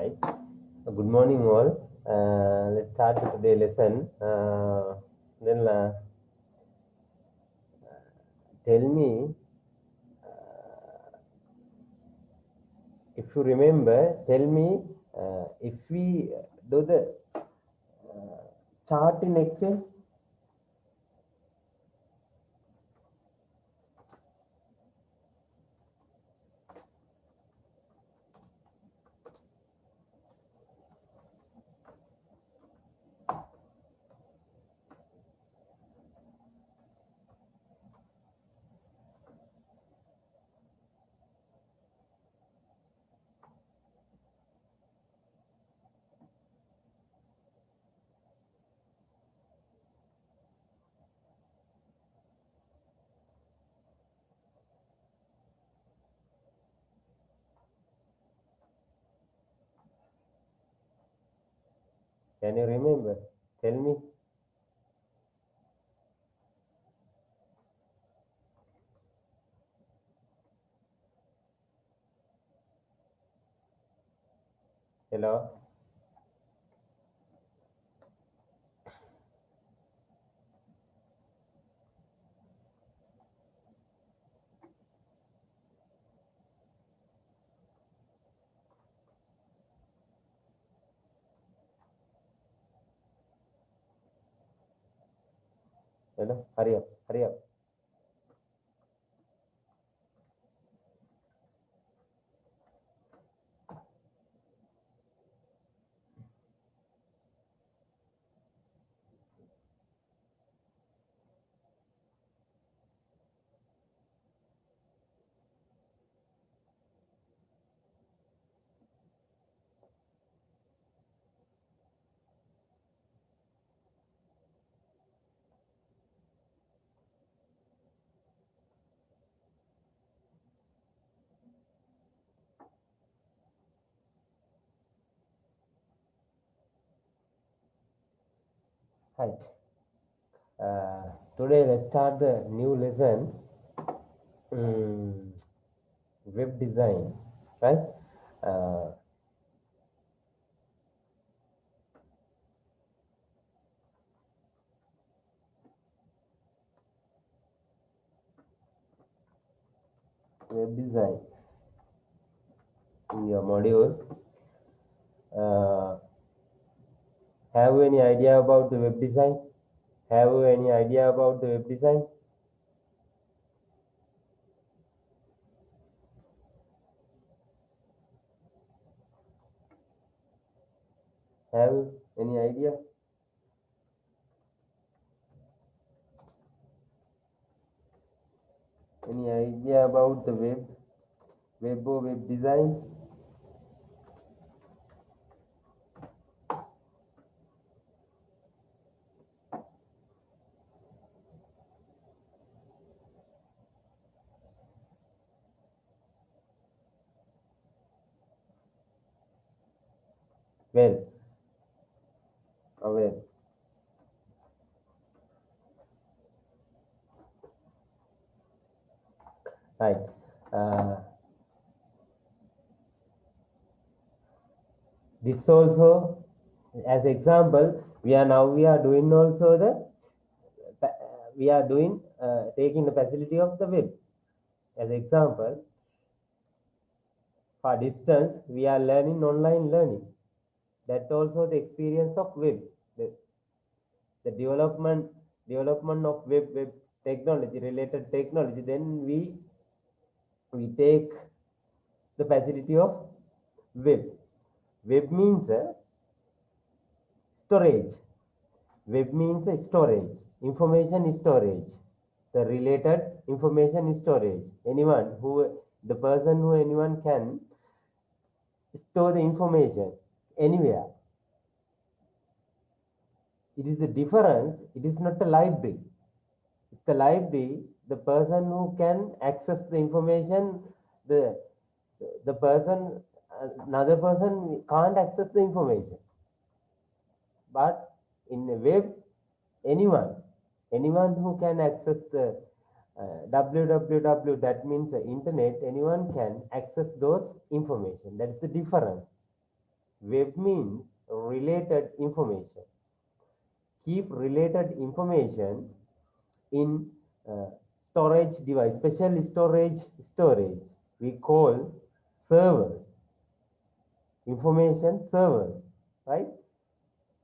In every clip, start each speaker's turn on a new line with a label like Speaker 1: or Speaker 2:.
Speaker 1: Right. Good morning, all. Let's start with today's lesson. Then tell me if you remember. Tell me if we do the chart in Excel. Can you remember? Tell me. Hello. Hello. Hurry up. Hurry up. Right. Today let's start the new lesson. Web design. Right. Uh, Web design in your module. Have you any idea about the web design? Have you any idea about the web design? Have you any idea? Any idea about the web or web design? Well, aware. Right. Uh, this also, as example, we are doing also we are doing taking the facility of the web. As example, for distance, we are learning online learning. That also the experience of web. The development of web technology, related technology, then we take the facility of web. Web means storage. Web means storage, information storage, the related information storage. The person who anyone can store the information anywhere. It is the difference. It is not a library. It's the library. The person who can access the information, the the person, another person can't access the information. But in the web, anyone who can access the www, that means the internet, anyone can access those information. That's the difference. Web means related information. Keep related information in uh, storage device, special storage. We call servers, information servers, right?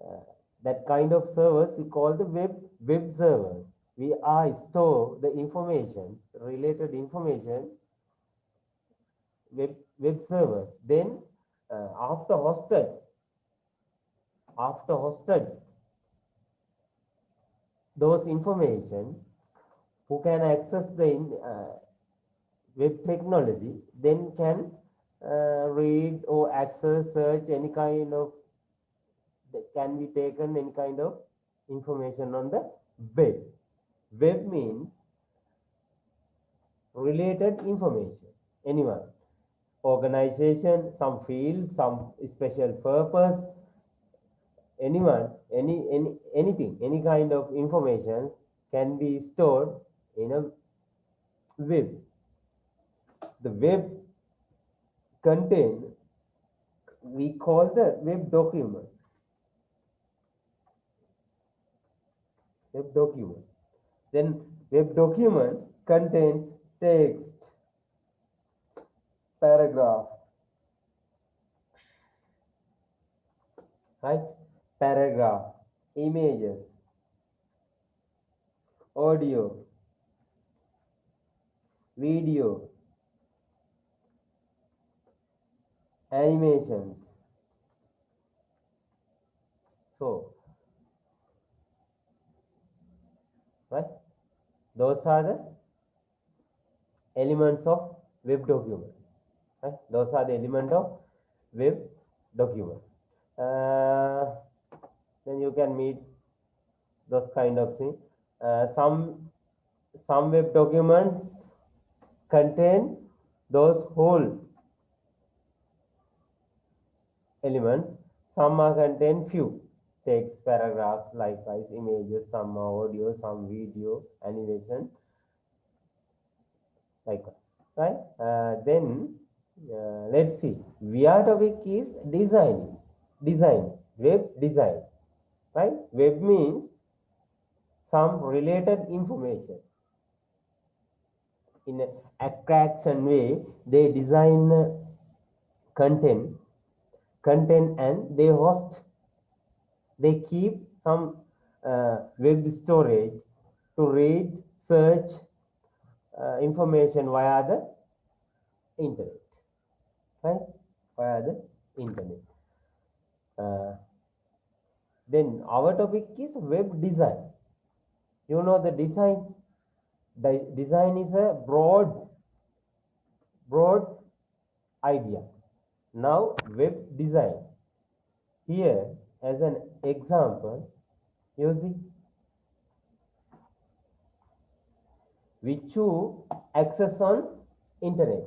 Speaker 1: Uh, that kind of servers we call the web servers. We are store the information, related information, web servers. Then after hosted those information, who can access the web technology, then can read or access, search any kind of, can be taken any kind of information on the web. Web means related information. Anyone, organization, some field, some special purpose, anyone, anything, any kind of information can be stored in a web. The web contain, we call the web document. Web document. Then web document contains text, paragraph, right? Paragraph, images, audio, video, animations. So, right? Those are the elements of web document. Right? Those are the element of web document. Uh, then you can meet those kind of things. Some web documents contain those whole elements. Some are contain few text, paragraphs, likewise images, some are audio, some video, animation, like that, right? Then let's see. VR topic is design, web design, right? Web means some related information in an attraction way. They design content, and they keep some web storage to read, search information via the internet, right? Via the internet. Uh, then our topic is web design. You know the design. The design is a broad idea. Now web design. Here as an example, you see, which you access on internet,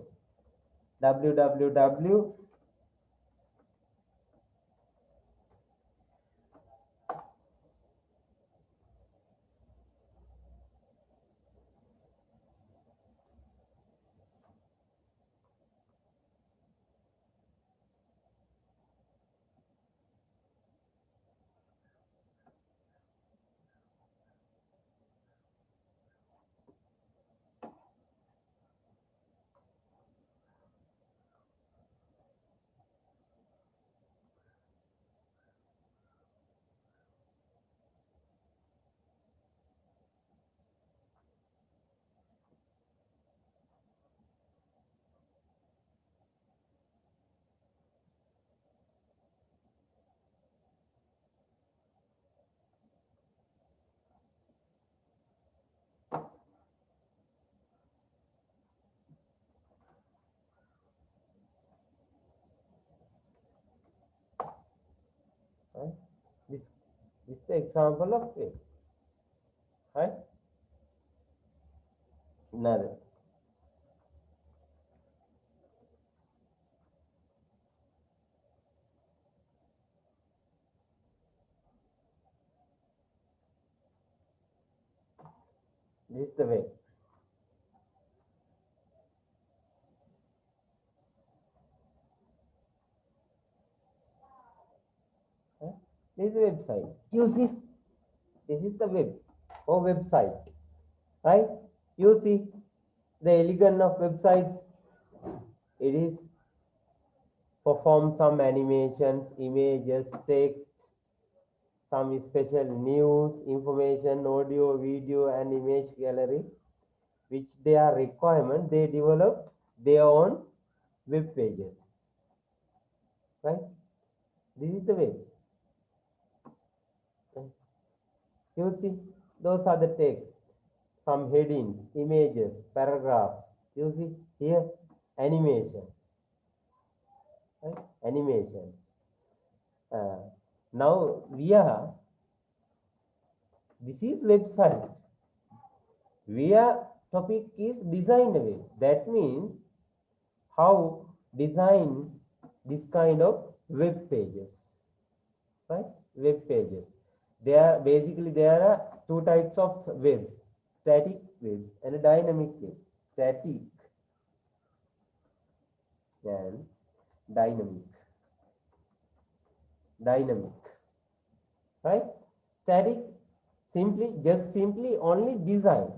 Speaker 1: www. Right? This is the example of web, right? Another. This is the way. This is website. You see, this is the web or website, right? You see the elegance of websites. It is perform some animations, images, text, some special news, information, audio, video, and image gallery, which they are requirement. They develop their own web pages, right? This is the way. You see, those are the text, some headings, images, paragraph. You see here, animations, right? Animations. Now we are. This is website. Where topic is design way. That means how design this kind of web pages, right? Web pages. There are two types of webs: static web and a dynamic web. Static and dynamic. Dynamic, right? Static simply only design.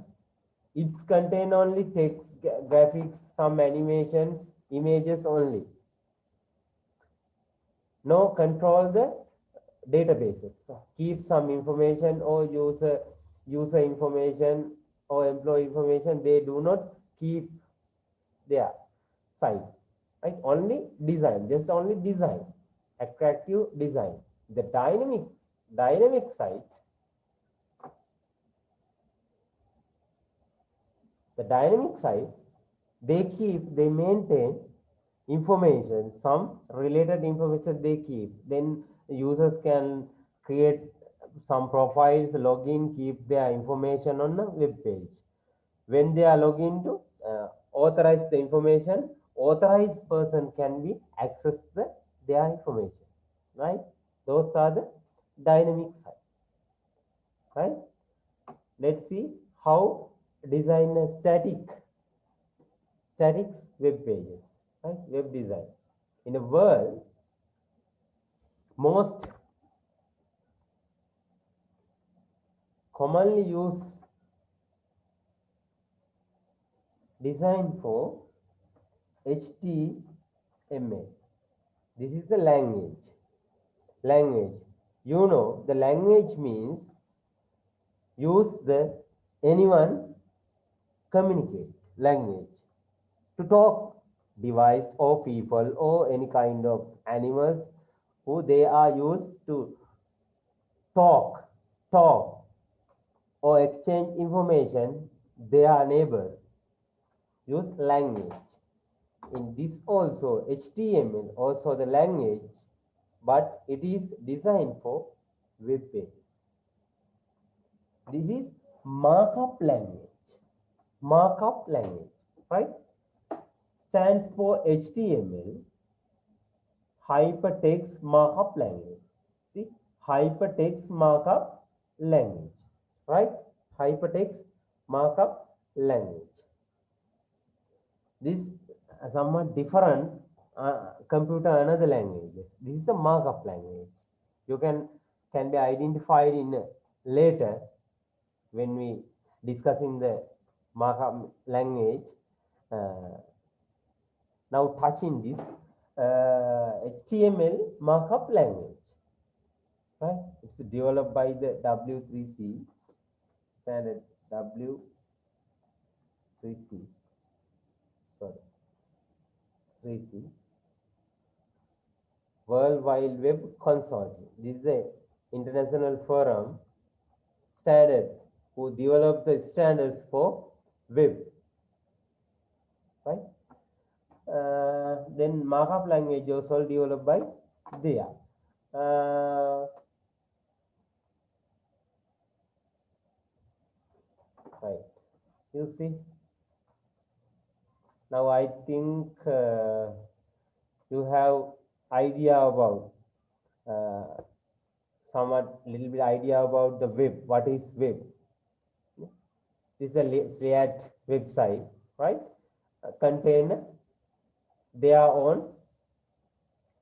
Speaker 1: It's contain only text, graphics, some animations, images only. No control the databases. Keep some information or user information or employee information. They do not keep their sites. Right? Only design, just only design. Attractive design. The dynamic site, the dynamic site, they maintain information, some related information they keep. Then users can create some profiles, login, keep their information on the web page. When they are logged to authorize the information, authorized person can be access their information, right? Those are the dynamic side, right? Let's see how design a static web pages, right? Web design. In the world, most commonly used design for HTML. This is the language. Language. You know, the language means use the anyone communicate language to talk device or people or any kind of animals who they are used to talk or exchange information. Their neighbors use language. In this also HTML also the language, but it is designed for web pages. This is markup language. Markup language, right? Stands for HTML, hypertext markup language. See, hypertext markup language, right? Hypertext markup language. This somewhat different computer another language. This is the markup language. You can be identified in later when we discussing the markup language. Now touching this HTML markup language, right? It's developed by the W3C standard W3C, sorry, 3C, World Wide Web Consortium. This is the international forum standard who develop the standards for web, right? Then markup language was all developed by there. Right. You see. Now I think you have idea about somewhat little bit idea about the web. What is web? This is a React website, right? Contain their own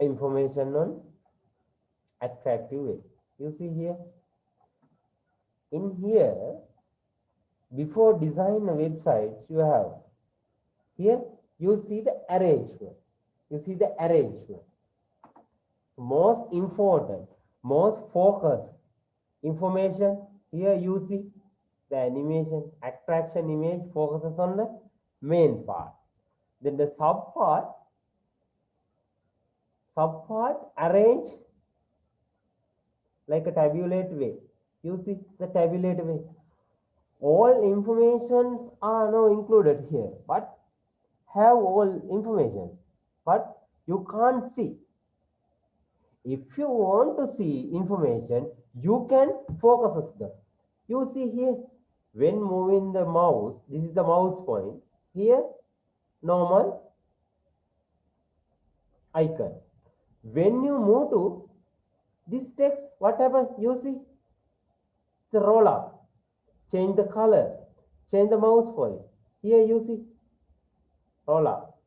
Speaker 1: information on attractive way. You see here. In here, before design a website, you have here, you see the arrangement. You see the arrangement. Most important, most focus information. Here you see the animation, attraction image focuses on the main part. Then the subpart arrange like a tabulate way. You see the tabulate way. All informations are now included here, but have all information, but you can't see. If you want to see information, you can focus them. You see here, when moving the mouse, this is the mouse point. Here, normal icon. When you move to this text, whatever you see, it's a roll up. Change the color, change the mouse point. Here you see, roll up.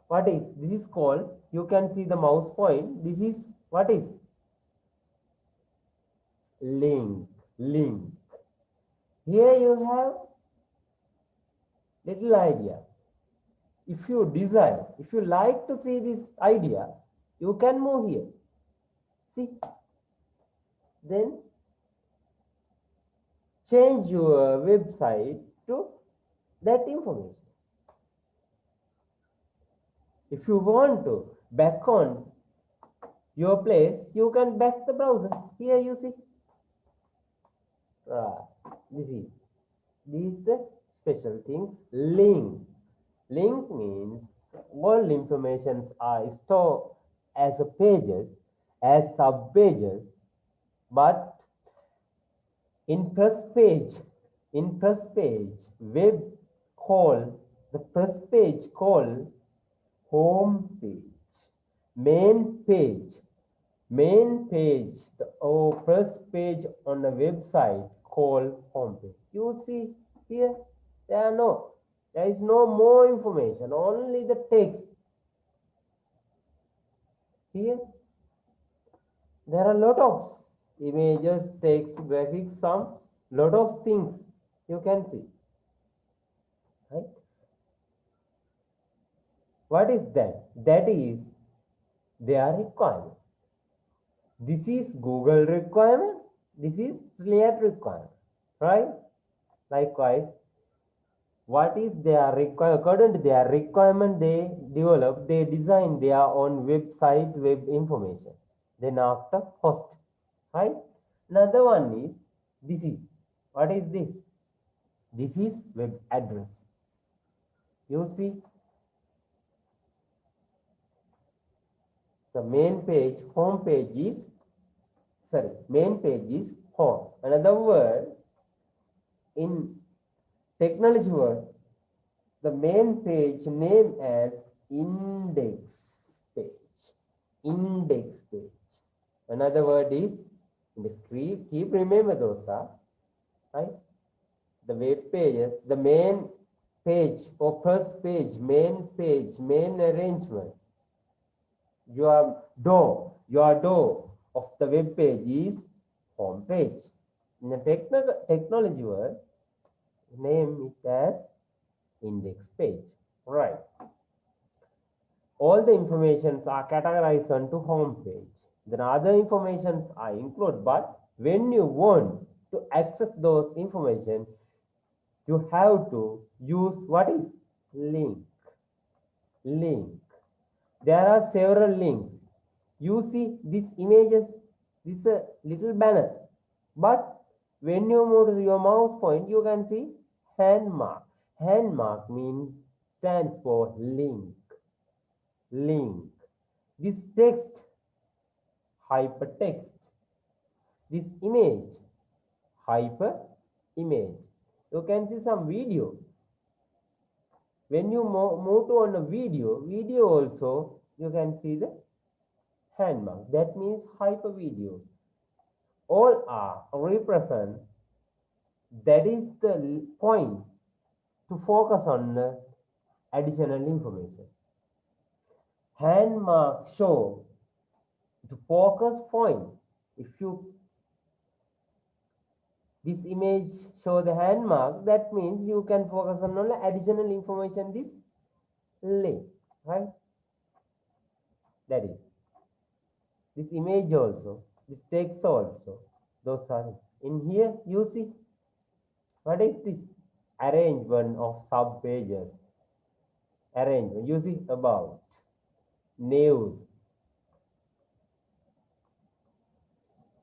Speaker 1: What is this? Is called, you can see the mouse point. This is what is link. Link. Here you have little idea. If you desire, if you like to see this idea, you can move here. See, then change your website to that information. If you want to back on your place, you can back the browser. Here you see. This is the special things. Link. Link means all informations are stored as a pages, as sub pages, but in press page, web call the press page called home page, main page, or press page on a website called home page. You see here, there is no more information, only the text. Here, there are a lot of images, text, graphics, some lot of things you can see. Right? What is that? That is their requirement. This is Google requirement. This is Slate requirement. Right? Likewise, what is their requirement? According to their requirement, they develop, they design their own website, web information. Then after host. Right? Another one is, this is, what is this? This is web address. You see, the main page, home page is, main page is home. Another word, in technology word, the main page name as index page. Index page. Another word is index. Keep remember those, right? The web pages, the main page or first page, main arrangement. Your door of the web page is home page. In the technology word, name it as index page. Right. All the informations are categorized onto home page. Then other informations are included, but when you want to access those information, you have to use what is link. Link. There are several links. You see these images, this is a little banner, but when you move to your mouse point, you can see hand mark. Hand mark means stands for link. Link. This text, hypertext. This image, hyper image. You can see some video. When you move to on a video also, you can see the hand mark. That means hyper video. All are represent. That is the point to focus on the additional information. Hand mark show the focus point. If you This image show the hand mark. That means you can focus on only additional information this link, right? That is this image also, this text also. Those are in here. You see what is this arrangement of sub pages? Arrangement. You see about news,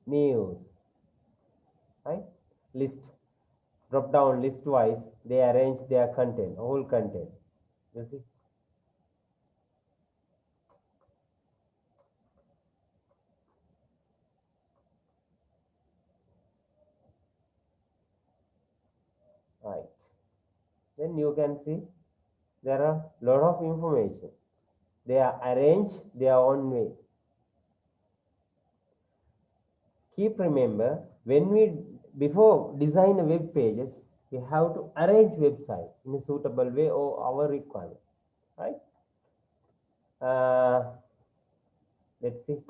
Speaker 1: news, right? List, drop down list wise. They arrange their content, whole content. You see. Right. Then you can see there are lot of information. They are arranged their own way. Keep remember when we before design a web pages, we have to arrange website in a suitable way or our requirement. Right? Let's see.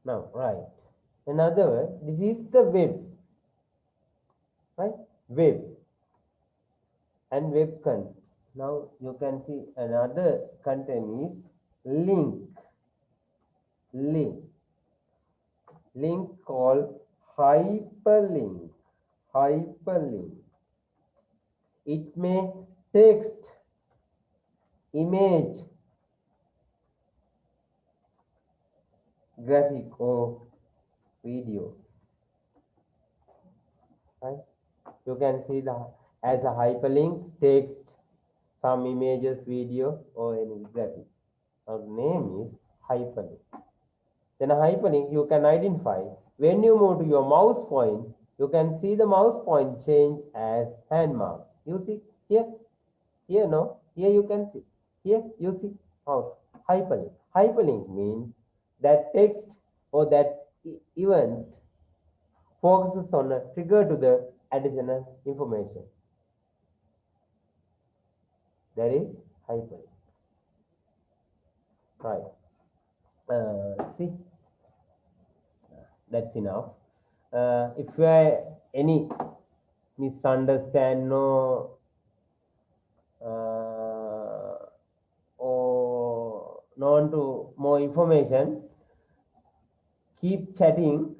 Speaker 1: Now, right. Another word, this is the web. Right? Web and web content. Now you can see another content is link. Link. Link called hyperlink. Hyperlink. It may text, image, graphic or video. Right? You can see the as a hyperlink text, some images, video or any graphic. Our name is hyperlink. Then a hyperlink you can identify. When you move to your mouse point, you can see the mouse point change as hand mark. You see here, here no, here you can see. Here you see mouse hyperlink. Hyperlink means that text or that event focuses on a trigger to the additional information. That is hyperlink. Right. See, that's enough. If you have any misunderstand or want to more information, keep chatting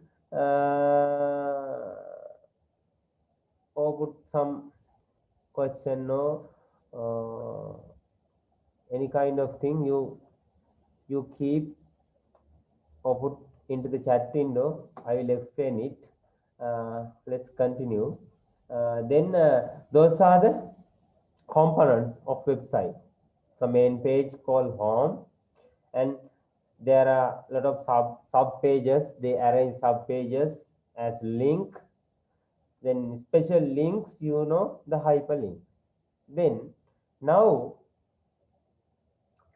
Speaker 1: or put some question or any kind of thing you keep or put into the chat window. I will explain it. Let's continue. Then those are the components of website. The main page called home, and there are a lot of sub pages. They arrange sub pages as link. Then special links, the hyperlinks. Then now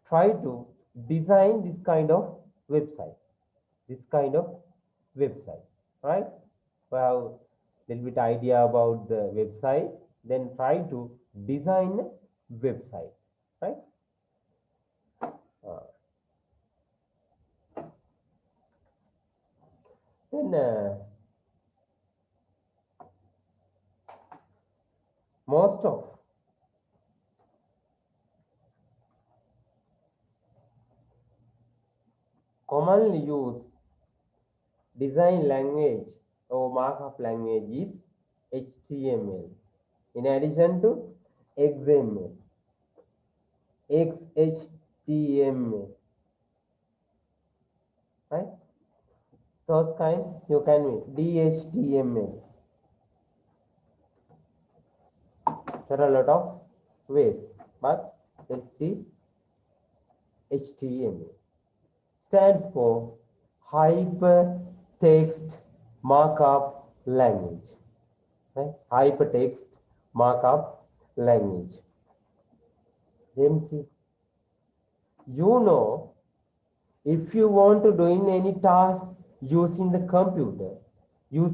Speaker 1: try to design this kind of website. This kind of website, right? Well, little bit idea about the website. Then try to design a website, right? Uh, then most of commonly used design language or markup language is HTML. In addition to XML, XHTML, right? Those kind you can DHTML. There are a lot of ways, but let's see. HTML stands for Hypertext Markup Language. Right? Hypertext Markup Language. Then see, if you want to do in any task using the computer, you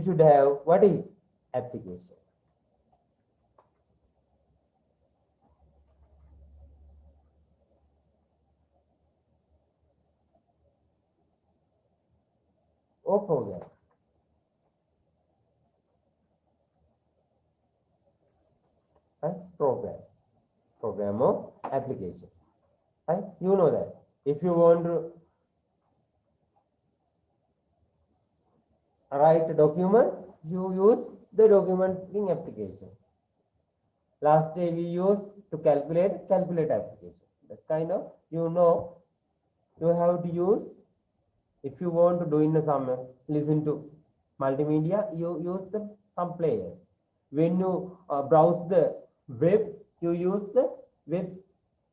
Speaker 1: should have what is application. or program. Right? Program or application. Right? You know that. If you want to write a document, you use the documenting application. Last day we used to calculate application. That kind of, you know, you have to use. If you want to do in some listen to multimedia, you use some players. When you browse the web, you use the web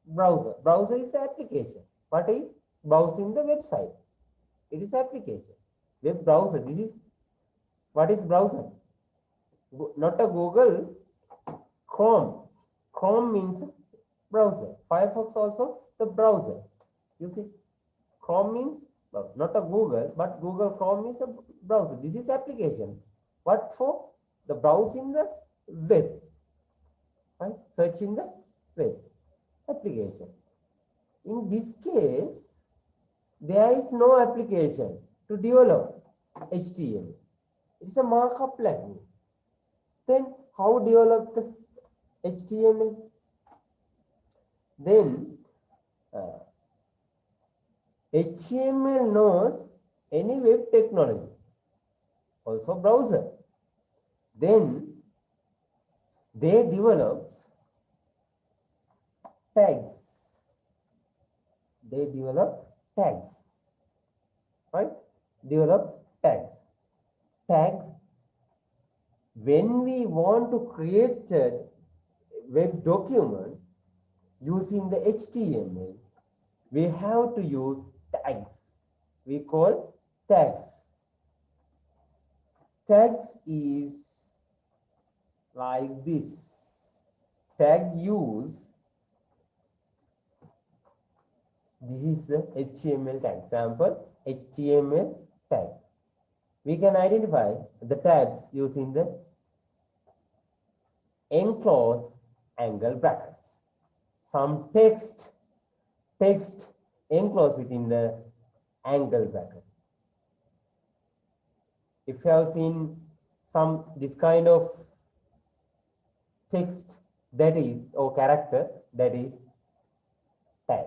Speaker 1: browser. Browser is application. What is browsing the website? It is application. Web browser. This is what is browser? Not a Google. Chrome. Chrome means browser. Firefox also the browser. You see, Chrome means not a Google, but Google Chrome is a browser. This is application. What for? The browsing the web. Right? Searching the web. Application. In this case, there is no application to develop HTML. It's a markup language. Then how develop the HTML? Then HTML knows any web technology, also browser. Then they develop tags. They develop tags, right? Develop tags. Tags. When we want to create a web document using the HTML, we have to use tags. We call tags. Tags is like this. Tag use. This is the HTML tag. Example, HTML tag. We can identify the tags using the enclosed angle brackets. Some text enclosed within the angle bracket. If you have seen this kind of text, that is, or character, that is tag.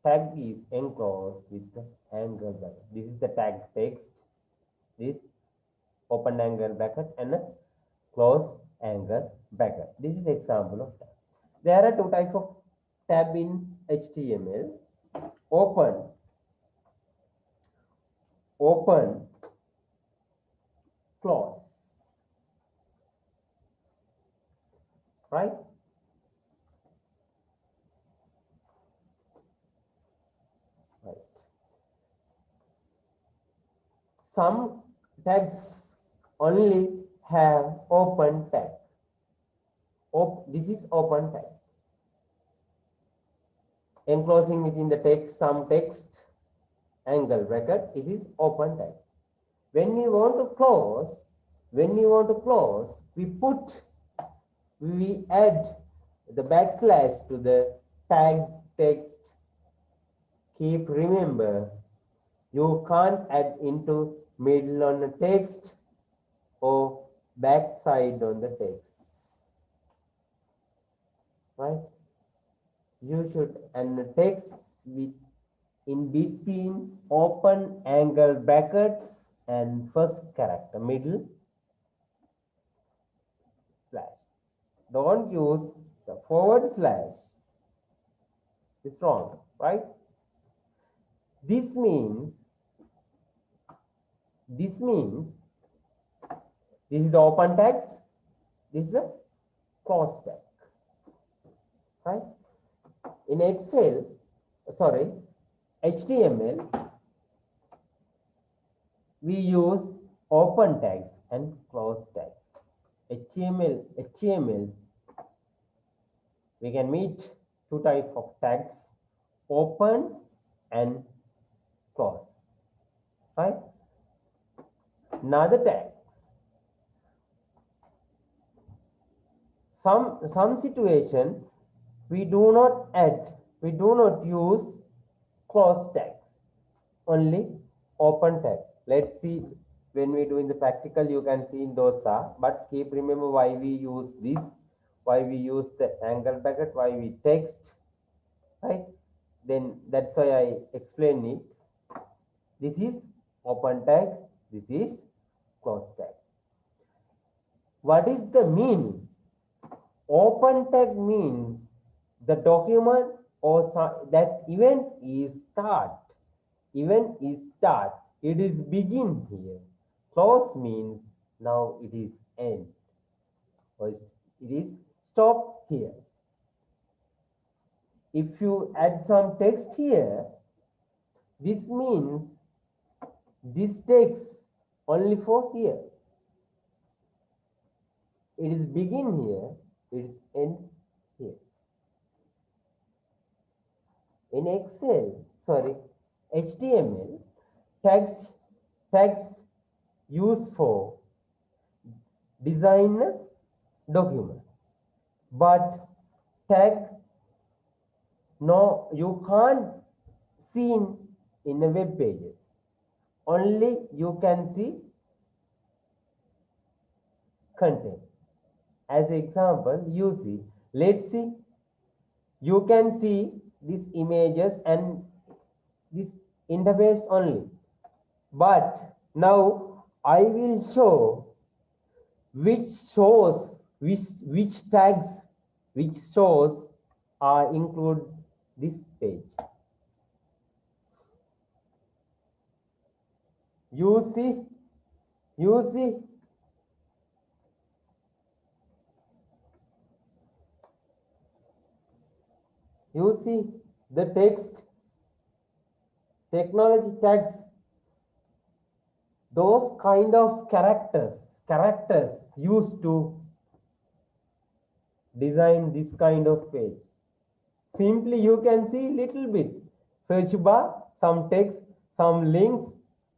Speaker 1: Tag is enclosed with the angle bracket. This is the tag text. This open angle bracket and a closed angle bracket. This is example of tag. There are two types of tab in HTML. Open, close. Right? Right. Some tags only have open tag. This is open tag. Enclosing within the text some text angle bracket. It is open tag. When we want to close, we add the backslash to the tag text. Keep remember, you can't add into middle on the text or backside on the text. Right? You should add the text with in between open angle brackets and first character, middle slash. Don't use the forward slash. It's wrong, right? This means this is the open tags, this is the close tag, right? In HTML, we use open tags and close tags. HTML, we can meet two types of tags, open and close, right? Another tag. Some situation we do not use close tags, only open tag. Let's see when we do in the practical, you can see in dosa, but keep remember why we use this, why we use the angle bracket, why we text, right? Then that's why I explain it. This is open tag, this is close tag. What is the meaning? Open tag means the document or that event is start. Event is start. It is begin here. Close means now it is end. Or it is stop here. If you add some text here, this means this text only for here. It is begin here, it is end here. In HTML, tags used for design document, but tag no, you can't see in the web pages. Only you can see content. As example, you see, let's see, you can see these images and this interface only. But now I will show which tags, which shows are include this page. You see, you see, the text technology tags, those kind of characters used to design this kind of page. Simply you can see little bit search bar, some text, some links,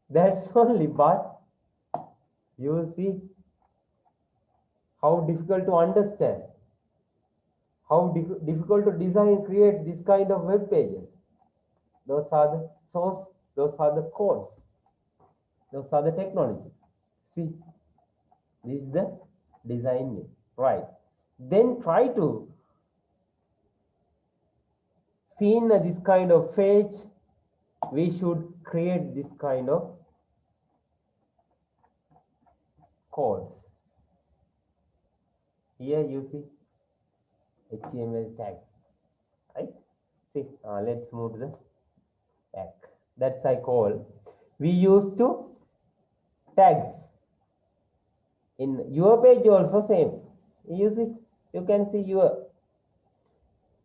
Speaker 1: that's only. But you see how difficult to understand, how difficult to design, create this kind of web pages. Those are the source, those are the codes, those are the technology. See, this is the design name, right? Then try to see in this kind of page, we should create this kind of codes. Here you see HTML tags, right? See, let's move to the back. That's I call. We used to tags in your page also same. You see, you can see your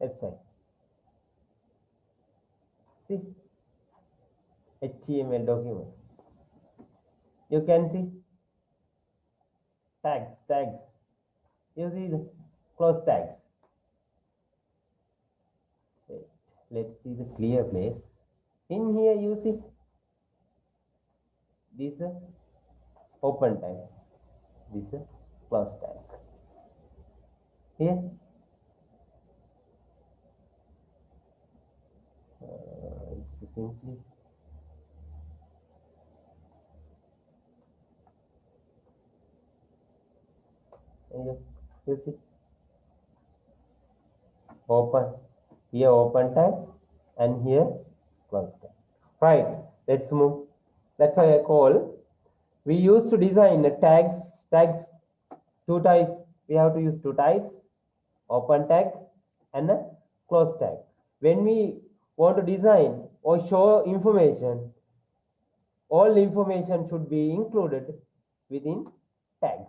Speaker 1: website. See, HTML document. You can see tags. You see the close tags. Wait, let's see the clear place. In here you see this open tag, this close tag. Here it's simply you see open, here open tag and here close tag. Right, let's move. That's why I call. We used to design the tags two types. We have to use two types, open tag and a close tag. When we want to design or show information, all information should be included within tags,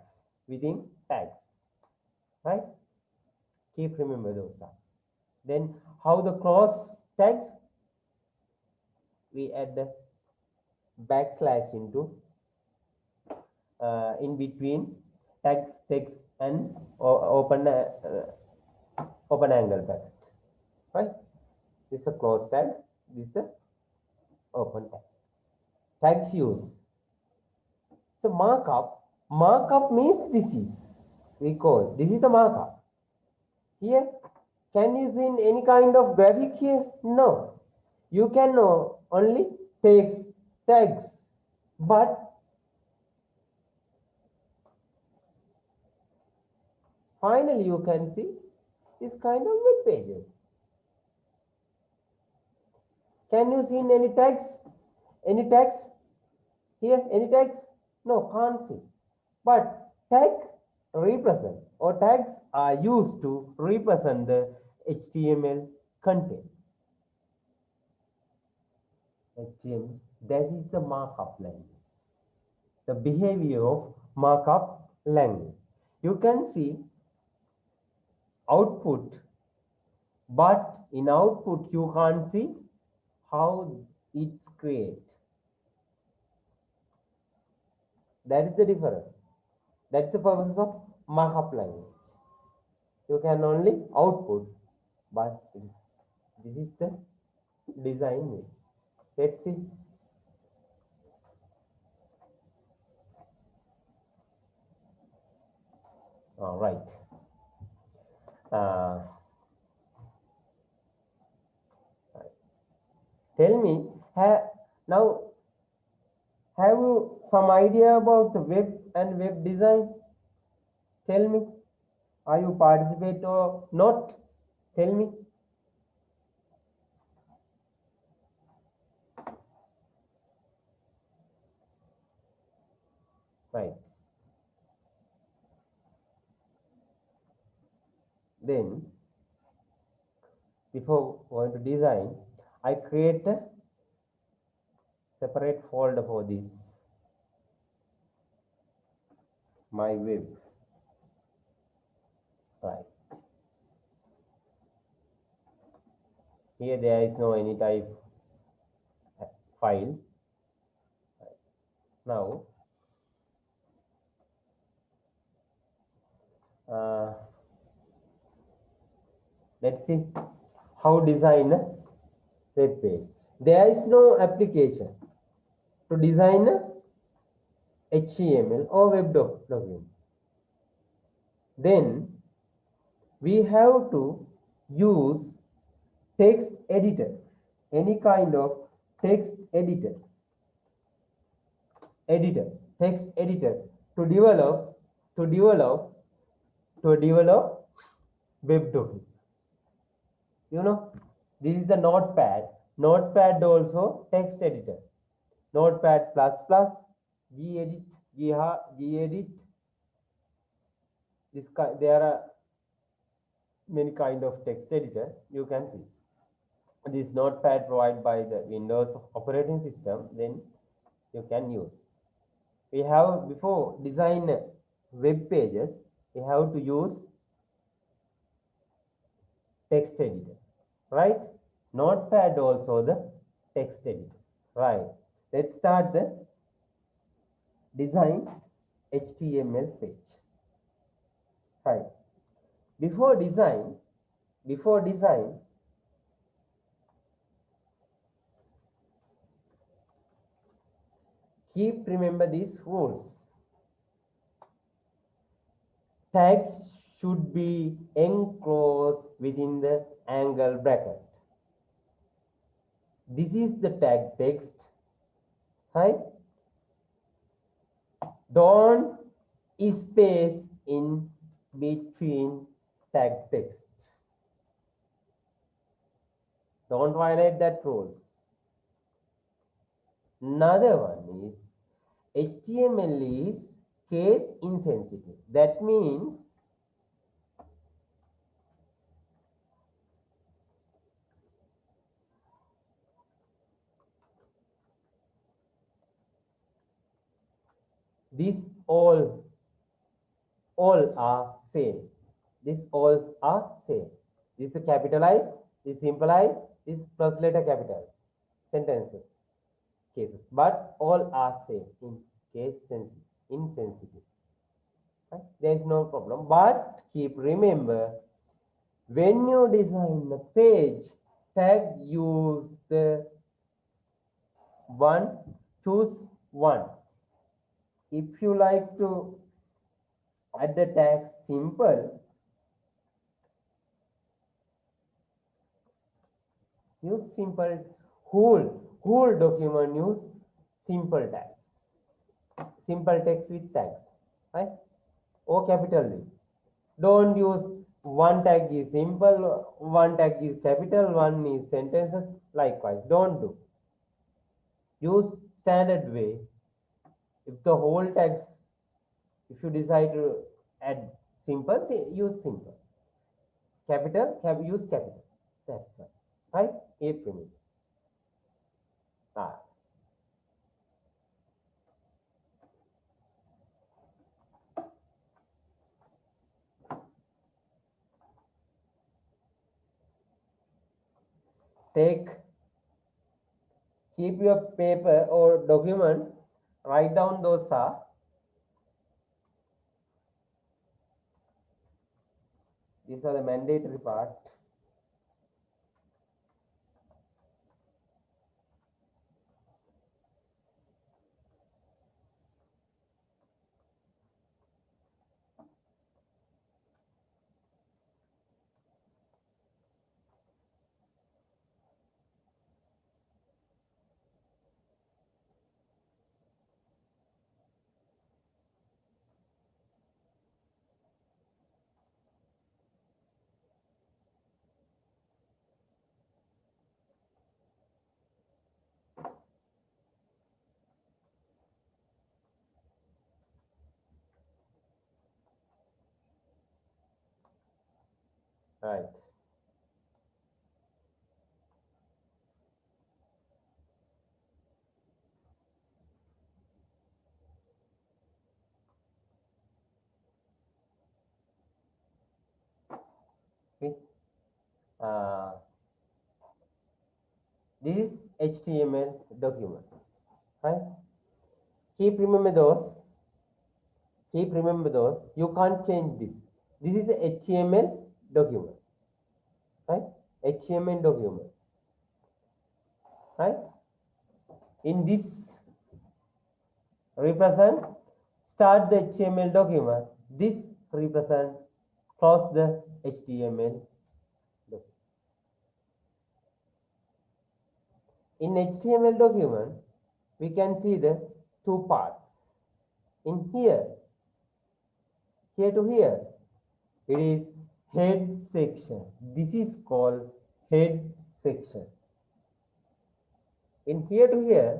Speaker 1: right? Keep remember those. Then how the close tags? We add the backslash into in between tags, text and open angle bracket, right? This is a close tag, this is a open tag. Tags use. So markup means this is, this is the markup. Here, can you see in any kind of graphic here? No. You can know only text, tags. But finally you can see this kind of web pages. Can you see any tags? Any tags here? Any tags? No, can't see. But tag represent or tags are used to represent the HTML content. HTML, that is the markup language. The behavior of markup language. You can see output, but in output you can't see how it's created. That is the difference. That's the purpose of markup language. You can only output, but this is the design way. Let's see. All right. Uh, Tell me, now have you some idea about the web and web design? Tell me, are you participate or not? Tell me. Right. Then, before going to design, I create a separate folder for this. My web. Right. Here there is no any type file. Now, uh, let's see how design a web page. There is no application to design a HTML or web document. Then we have to use text editor, any kind of text editor, text editor to develop web document. You know, this is the Notepad. Notepad also text editor. Notepad plus plus, gedit, gedit. There are many kind of text editor. You can see this Notepad provided by the Windows operating system. Then you can use. We have before design web pages. We have to use text editor, right? Notepad also the text editor, right? Let's start the design HTML page, right? Before design, keep remember these rules. Tags should be enclosed within the angle bracket. This is the tag text, right? Don't space in between tag text. Don't violate that rule. Another one is HTML is case insensitive. That means these all are same. These all are same. This is capitalized, this simplified, this plus letter capital sentences cases, but all are same in case insensitive. Right? There is no problem. But keep remember, when you design the page, tag use the one, choose one. If you like to add the tag simple, use simple. Whole document use simple tags. simple text with tags, right? O capital V. Don't use one tag is simple, one tag is capital, one is sentences. Likewise, don't do. Use standard way. If the whole tags, if you decide to add simple, use simple. Capital, use capital. That's right. Right? April. Ah. Take, keep your paper or document, write down those are. These are the mandatory part. Right. See, uh, this is HTML document, right? Keep remember those. Keep remember those. You can't change this. This is a HTML document, right? HTML document, right? In this represent start the HTML document. This represent close the HTML document. In HTML document, we can see the two parts. In here to here, it is head section. This is called head section. In here to here,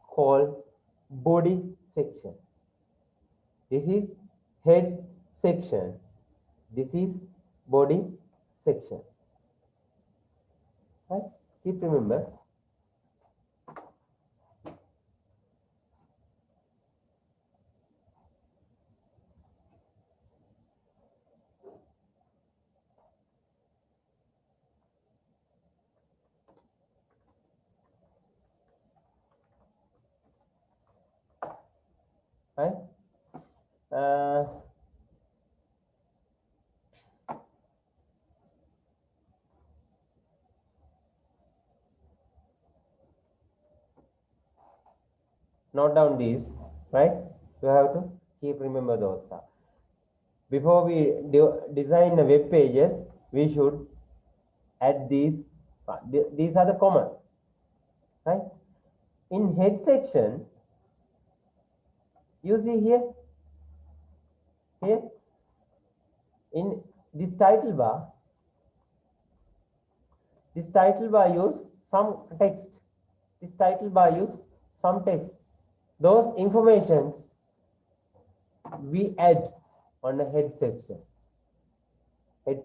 Speaker 1: called body section. This is head section. This is body section. Right? Keep remember. Right? Uh, Note down these, right? You have to keep remember those. Before we design the web pages, we should add these. These are the common, right? In head section, you see here, in this title bar use some text. This title bar use some text. Those informations we add on the head section. Head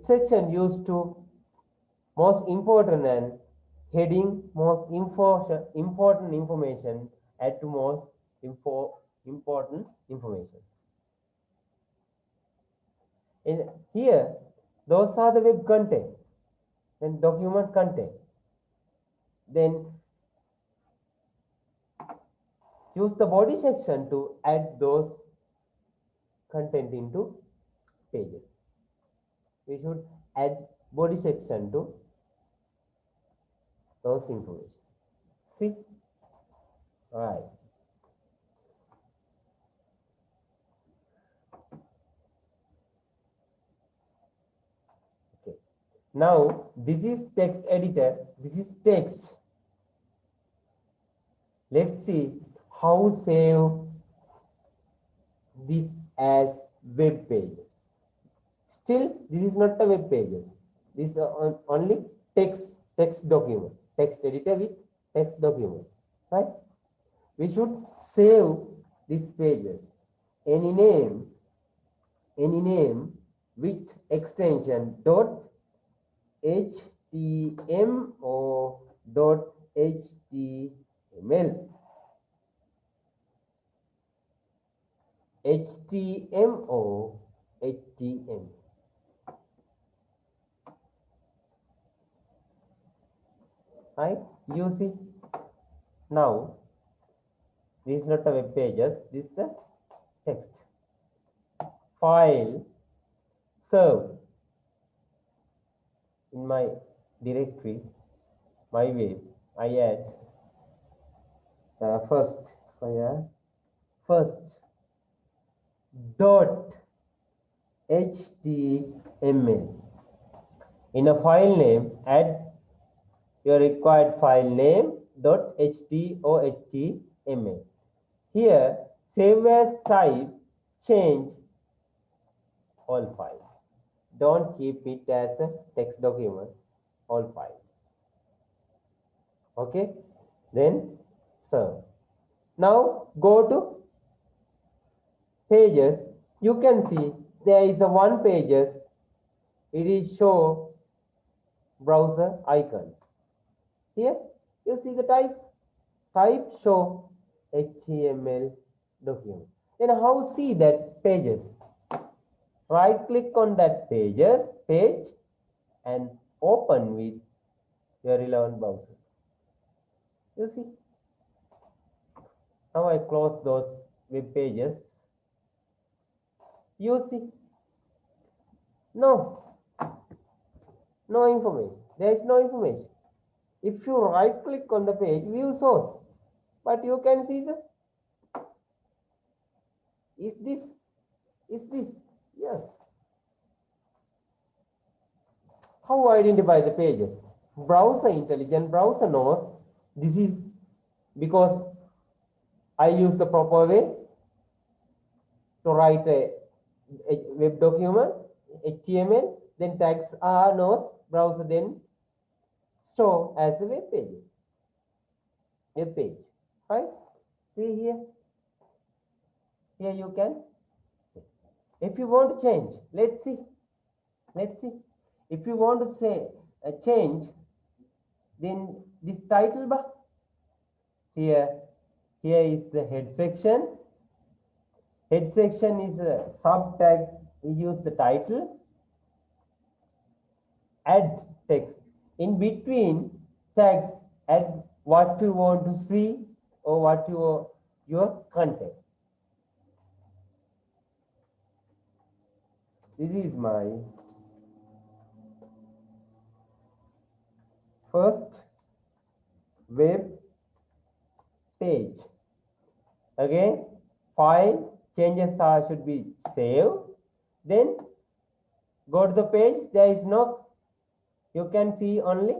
Speaker 1: section used to most important and heading most important information add to most important information. In here, those are the web content and document content. Then use the body section to add those content into pages. We should add body section to those information. See? All right. Okay. Now, this is text editor. This is text. Let's see how save this as web pages. Still, this is not a web pages. This is only text document, text editor with text document, right? We should save these pages. Any name, any name with extension dot htm or dot html, htm or htm. Right? You see now this is not a web pages. This is a text file serve in my directory, my web. I add first dot html. In a file name, add your required file name dot ht or html. Here, save as type, change all files. Don't keep it as a text document, all files. Okay, then serve. Now go to pages. You can see there is a one pages. It is show browser icons. Here you see the type show HTML document. Then how see that pages? Right click on that page and open with your relevant browser. You see. Now I close those web pages. You see. No information. There is no information. If you right click on the page, view source, but you can see the is this yes. How identify the pages? Browser, intelligent browser knows this is because I use the proper way to write a web document, HTML, then tags are knows browser then store as a web page. Right? See here. Here you can. If you want to change, let's see. If you want to say a change, then this title bar. Here is the head section. Head section is a sub tag. We use the title. Add text. In between tags, add what you want to see or what your content. This is my first web page. Again, file changes should be saved. Then go to the page. There is no. You can see only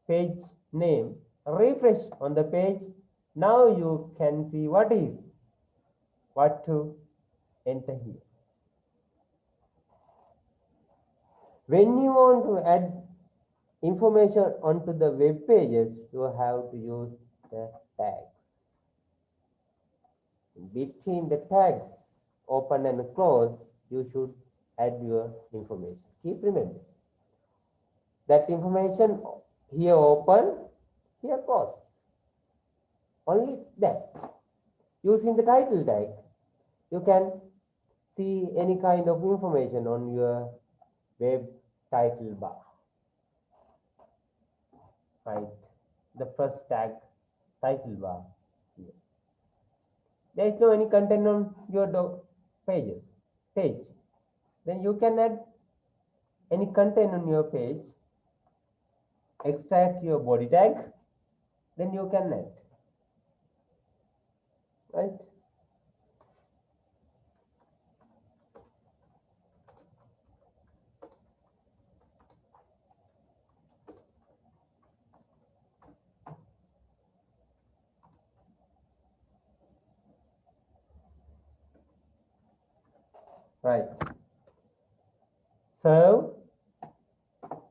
Speaker 1: page name. Refresh on the page. Now you can see what to enter here. When you want to add information onto the web pages, you have to use the tags. Between the tags, open and close, you should add your information. Keep remembering. That information here open, here close. Only that. Using the title tag, you can see any kind of information on your web title bar. Right. The first tag, title bar. Here. There is no any content on your page. Then you can add any content on your page. Extract your body tag. Then you can add. Right. Right. So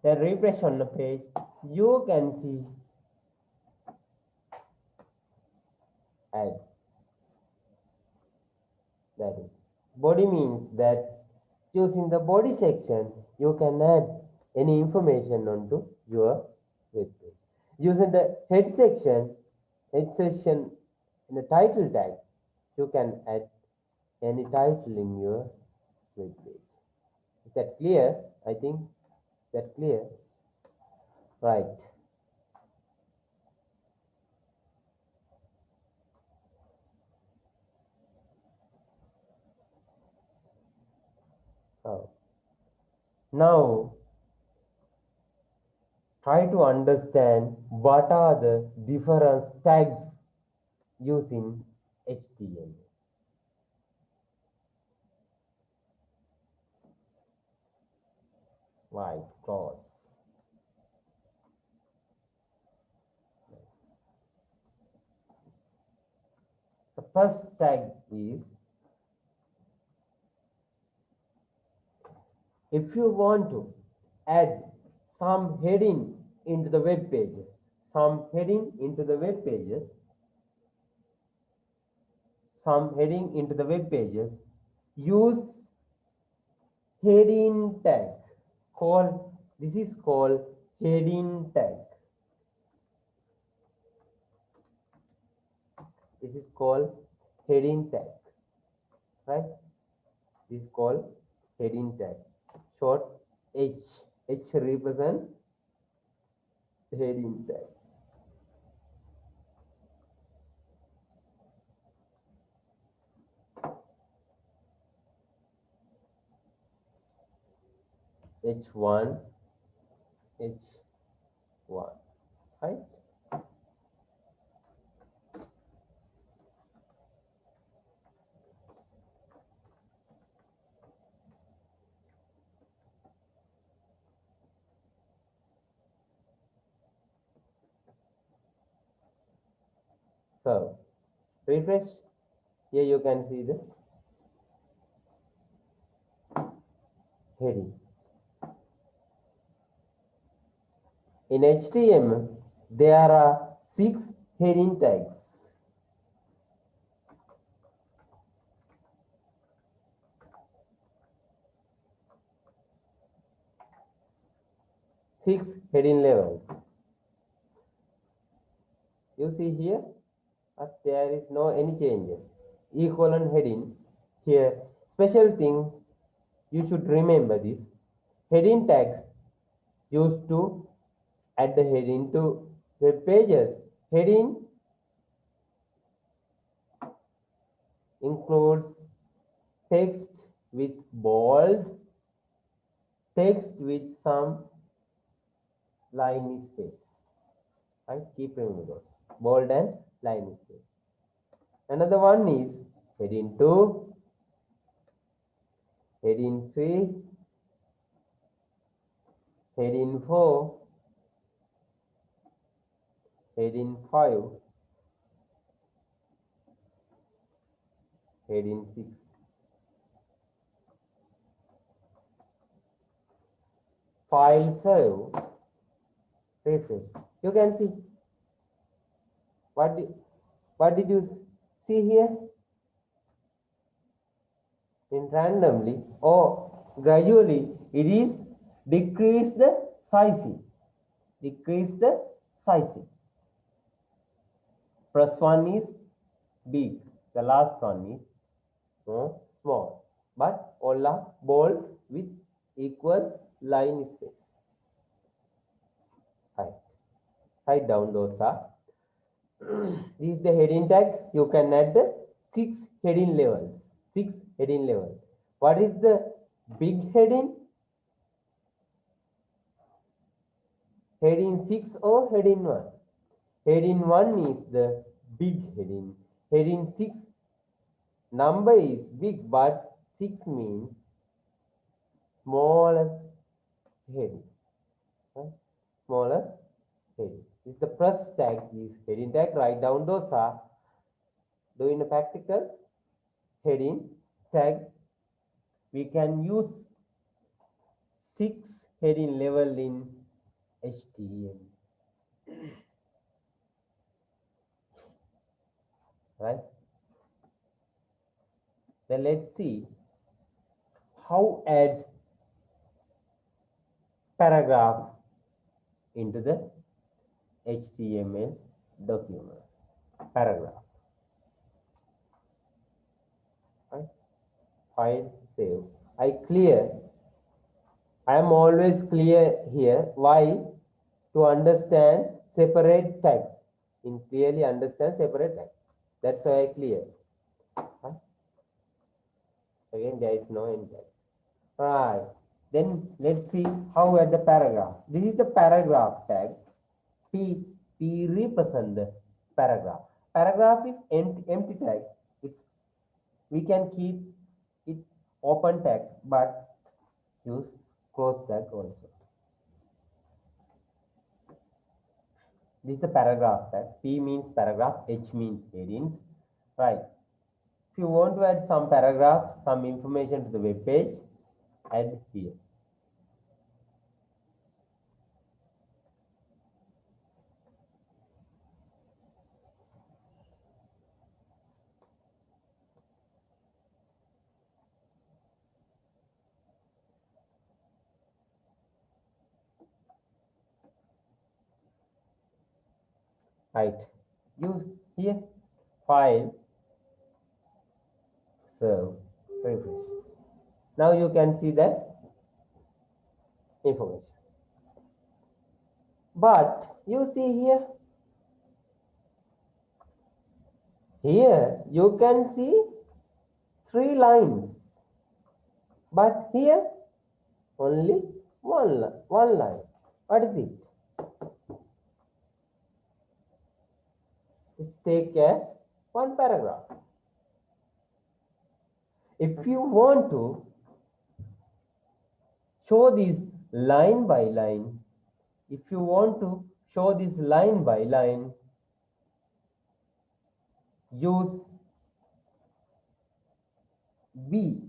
Speaker 1: the refresh on the page, you can see add. That is, body means that choosing the body section, you can add any information onto your web page. Using the head section in the title tag, you can add any title in your web page. Is that clear? I think that clear. Right. Now try to understand what are the different tags used in HTML. Right, close. The first tag is, if you want to add some heading into the web pages, some heading into the web pages, use heading tag. This is called heading tag. This is called heading tag. Right? This is called heading tag. Short H. H represent heading tag. H1, H1, right? So refresh. Here you can see the heading. In HTML, there are 6 heading tags. 6 heading levels. You see here, there is no any changes. Equivalent heading here. Special things you should remember this. Heading tags used to add the heading to web pages. Heading includes text with bold, text with some line space. Right? Keep remember those. Bold and line space. Another one is heading 2, heading 3, heading 4, heading 5, heading 6. File save, refresh. You can see what did you see here? In randomly or gradually, it is decrease the sizing. Decrease the sizing. First one is big. The last one is small. But all are bold with equal line space. Write down those are. This is the heading tag. You can add the 6 heading levels. 6 heading levels. What is the big heading? Heading 6 or heading 1? Heading 1 is the big heading. Heading 6 number is big, but 6 means smallest heading. Right? Smallest heading. This is the first tag is heading tag. Write down those are. Doing a practical heading tag we can use 6 heading level in HTML, right? Then let's see how add paragraph into the HTML document. Paragraph, right? File, save. I am always clear here. Why? To understand separate tags. In clearly understand separate tags. That's why I clear. Right? Again, there is no end tag. Right. Then let's see how at the paragraph. This is the paragraph tag. P represent the paragraph. Paragraph is empty tag. We can keep it open tag, but use close tag also. This is the paragraph tag. P means paragraph, H means headings. Right. If you want to add some paragraph, some information to the web page, add here. Right. Use here file, serve, refresh. Now you can see that information. But you see here you can see 3 lines. But here only one line. What is it? It's take as one paragraph. If you want to show this line by line, if you want to show this line by line, use BR.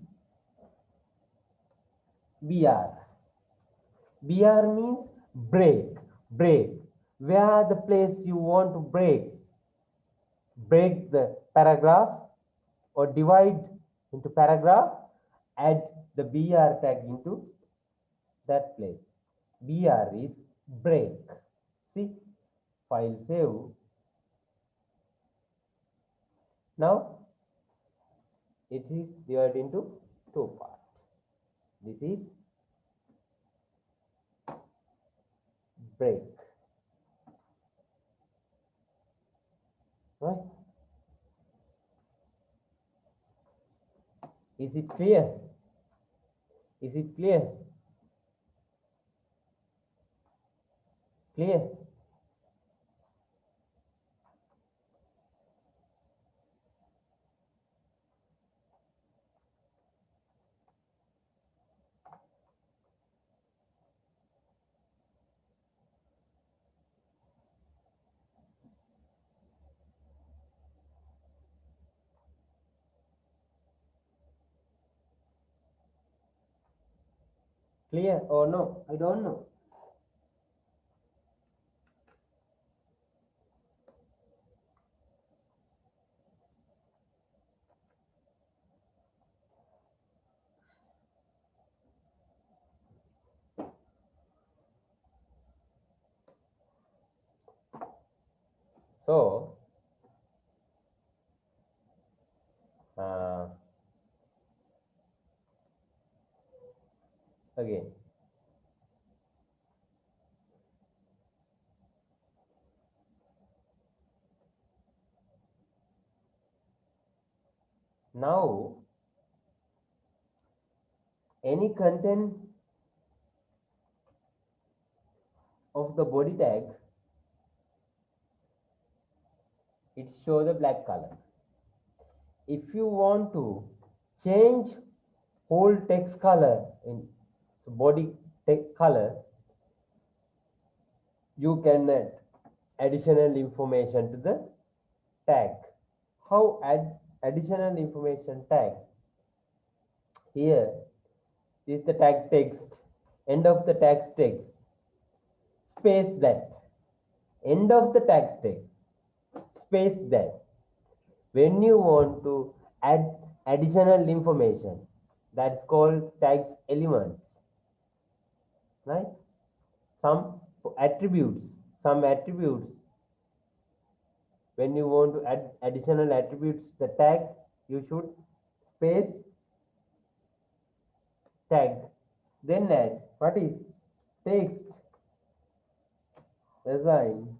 Speaker 1: BR means break. Where the place you want to break the paragraph or divide into paragraph, add the BR tag into that place. BR is break. See, file save. Now it is divided into 2 parts. This is break. Right? Is it clear? Is it clear? Clear? Clear or no? I don't know. So, again, now any content of the body tag, it show the black color. If you want to change whole text color in body text color, you can add additional information to the tag. How add additional information tag? Here is the tag text. End of the tag text. Space that. End of the tag text. Space that. When you want to add additional information, that's called tags elements, right? Some attributes, some attributes, when you want to add additional attributes, the tag, you should space tag, then add what is text assign.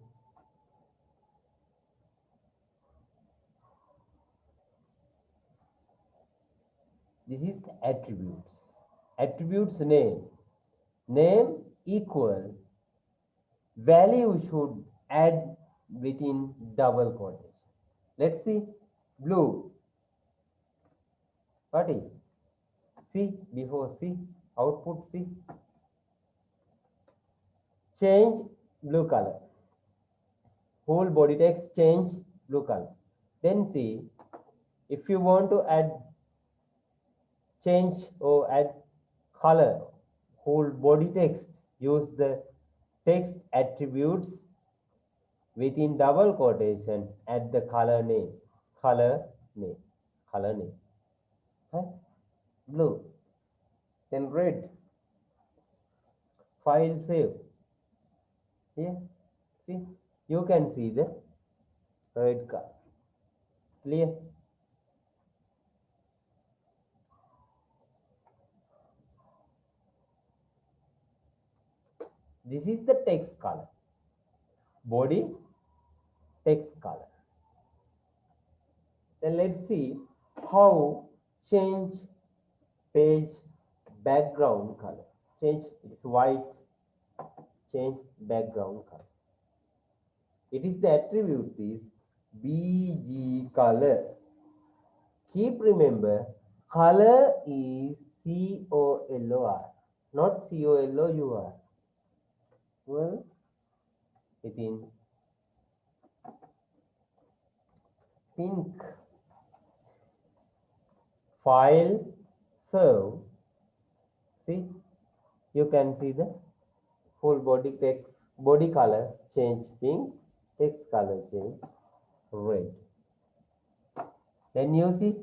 Speaker 1: This is the attributes. Attributes name equal value should add within double quotation. Let's see. Blue, what is C? Before C, output C. Change blue color. Whole body text change blue color. Then see, if you want to add change or add color whole body text, use the text attributes within double quotation at the color name, color name, color name. Right? Blue. Then red. File save. Here, see, you can see the red color. Clear? This is the text color. Body text color. Then let's see how change page background color. Change, it's white, change background color. It is the attribute is BG color. Keep remember, color is COLOR, not COLOUR. Well, within pink. File serve. See, you can see the full body text, body color change pink, text color change red. Then you see,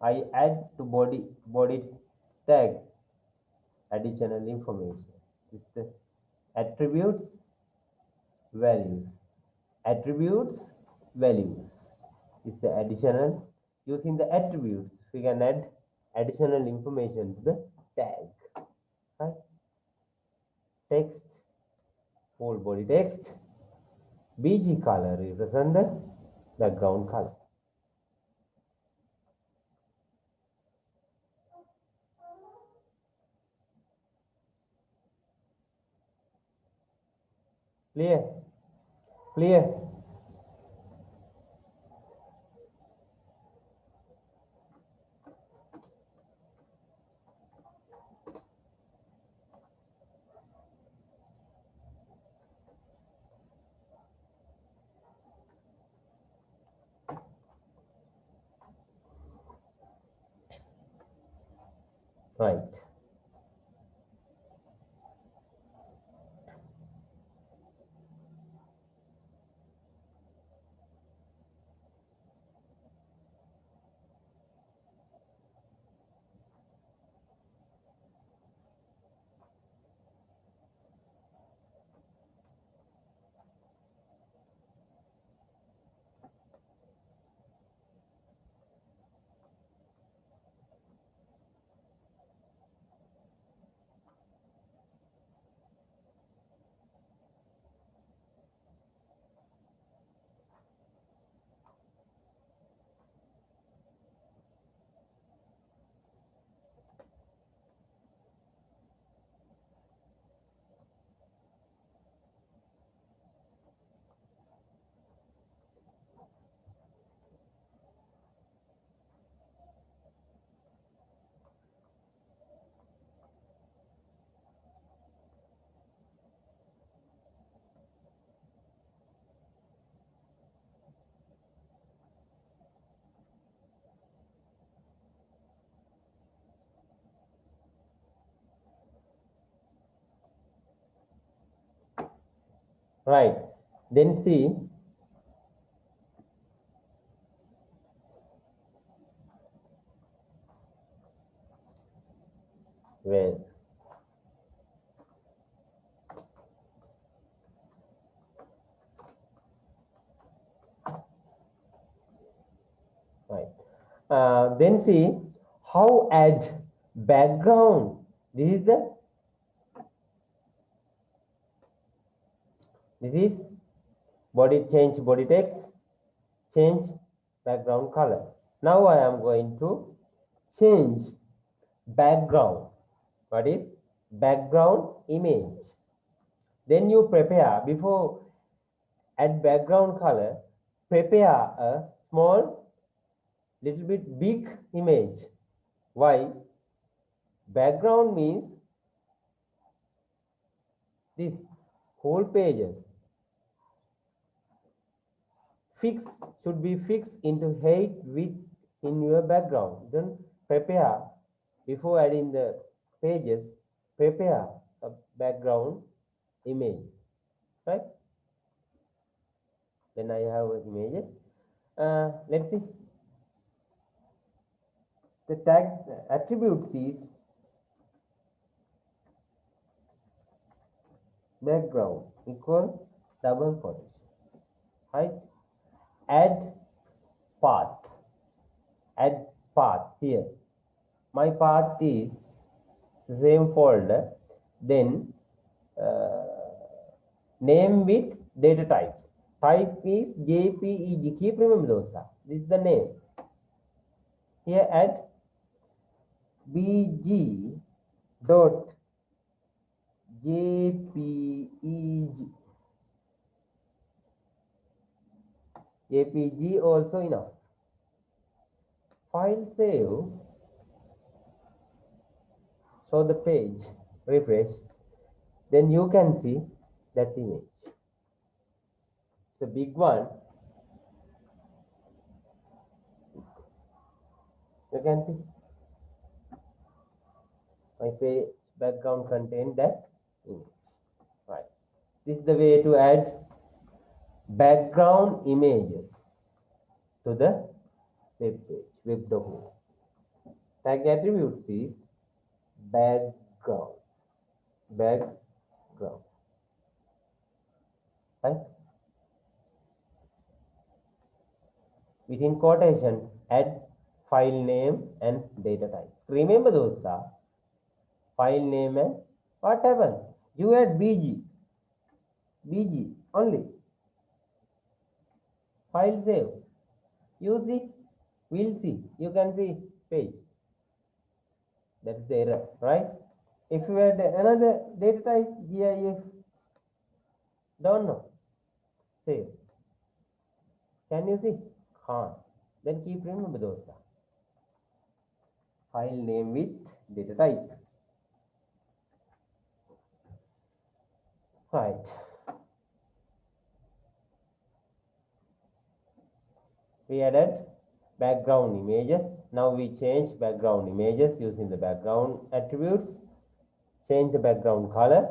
Speaker 1: I add to body tag additional information. It's the attributes values. Attributes values is the additional. Using the attributes, we can add additional information to the tag. Right? Text, whole body text. BG color represent the background color. Clear? Clear? Right. right? Then see when, right? Then see how add background. This is body change body text, change background color. Now I am going to change background. What is background image? Then you prepare, before add background color, prepare a small little bit big image. Why? Background means this whole pages fix should be fixed into height width in your background. Then prepare, before adding the pages, prepare a background image, right? Then I have images. Let's see. The tag attributes is background equal double quotation, right? Add path. Add path here. My path is same folder. Then name with data types. Type is JPEG. Keep remember those. This is the name. Here add bg dot JPEG. JPG also enough. File save. Show the page. Refresh. Then you can see that image. It's a big one. You can see my page background contain that image. Right. This is the way to add background images to the web page, web document. Tag attributes is background. Background. Right? Within quotation, add file name and data type. Remember those are file name and what happened? You add BG only. File save. You see, we'll see. You can see page. That's the error, right? If you add another data type, GIF, don't know. Save. Can you see? Can't. Then keep remember those. File name with data type. Right. We added background images. Now we change background images using the background attributes. Change the background color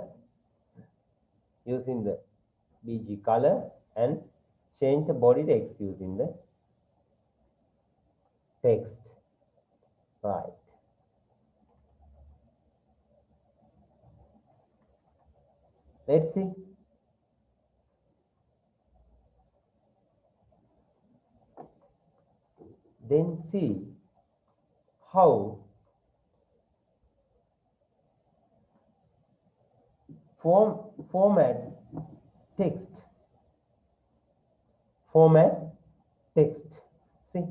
Speaker 1: using the BG color and change the body text using the text. Right. Let's see. Then see how format text. Format text. See,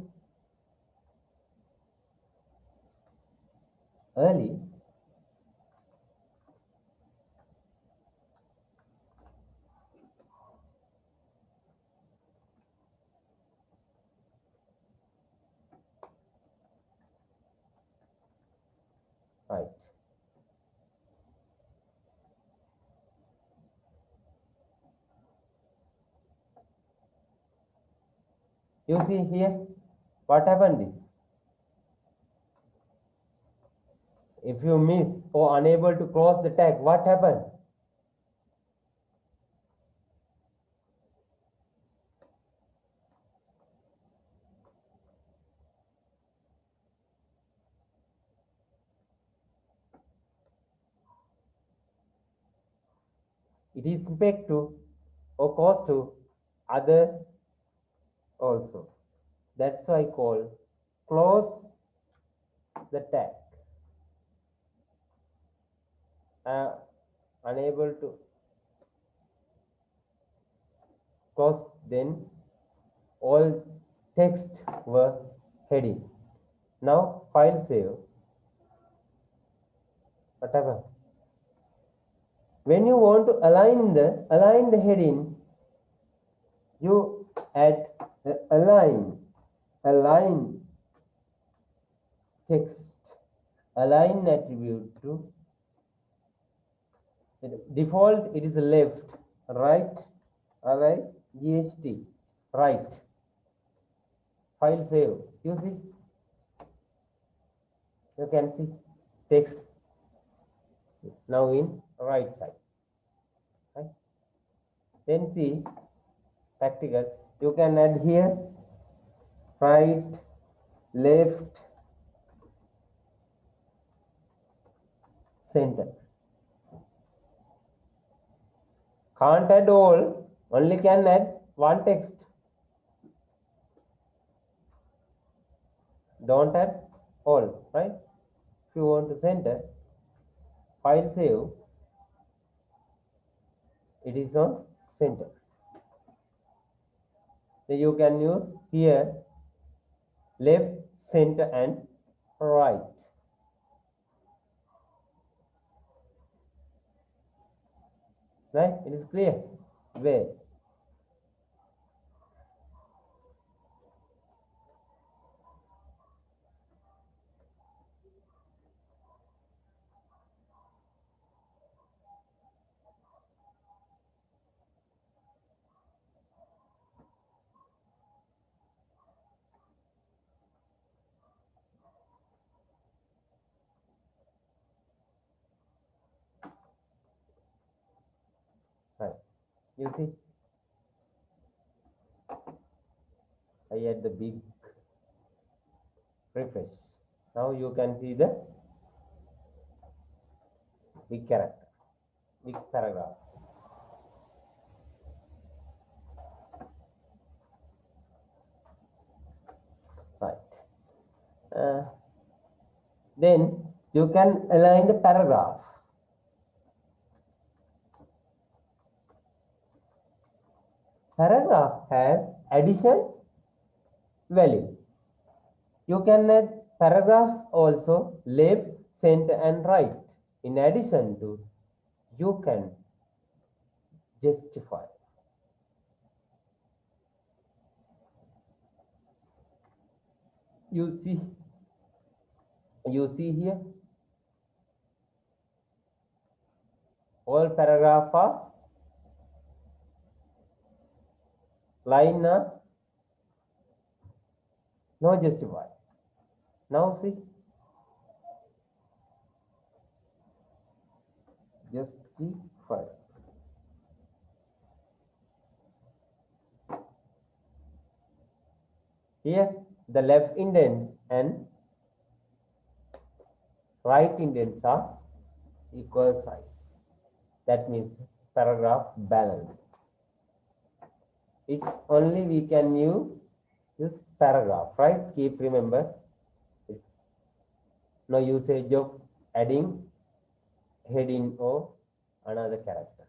Speaker 1: early right. You see here what happened is, if you miss or unable to cross the tag, what happened? It is spec to or cause to other also. That's why I call close the tag. Unable to close, then all text were heading. Now file save. Whatever. When you want to align the heading, you add the align text align attribute to default. It is left, right, align GST, right. File save. You see, you can see text now in right side. Right? Then see practical. You can add here right, left, center. Can't add all, only can add one text. Don't add all, right? If you want to center, file save, it is on center. Then you can use here left, center and right. Right? It is clear. Where? Right. You see, I had the big refresh. Now you can see the big character, big paragraph. Right. Then you can align the paragraph. Paragraph has addition value. You can add paragraphs also left, center and right. In addition to, you can justify. You see here, all paragraph are line no justify. Now see, justify. Here the left indents and right indents are equal size. That means paragraph balance. It's only we can use paragraph, right? Keep remember, it's no usage of adding heading or another characters.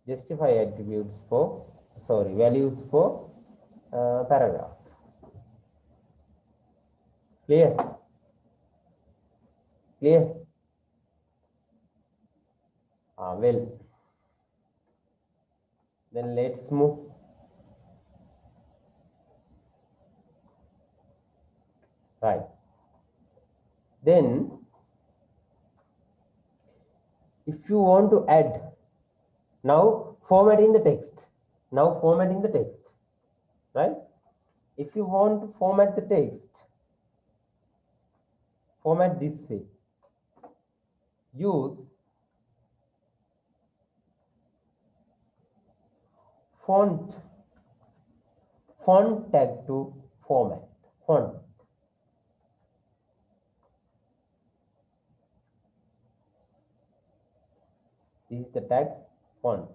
Speaker 1: Justify attributes for values for paragraph. Clear? Clear? Well, then let's move. Right. Then if you want to add, now formatting the text. Right? If you want to format the text, format this way. Use font tag to format. Font. This is the tag font.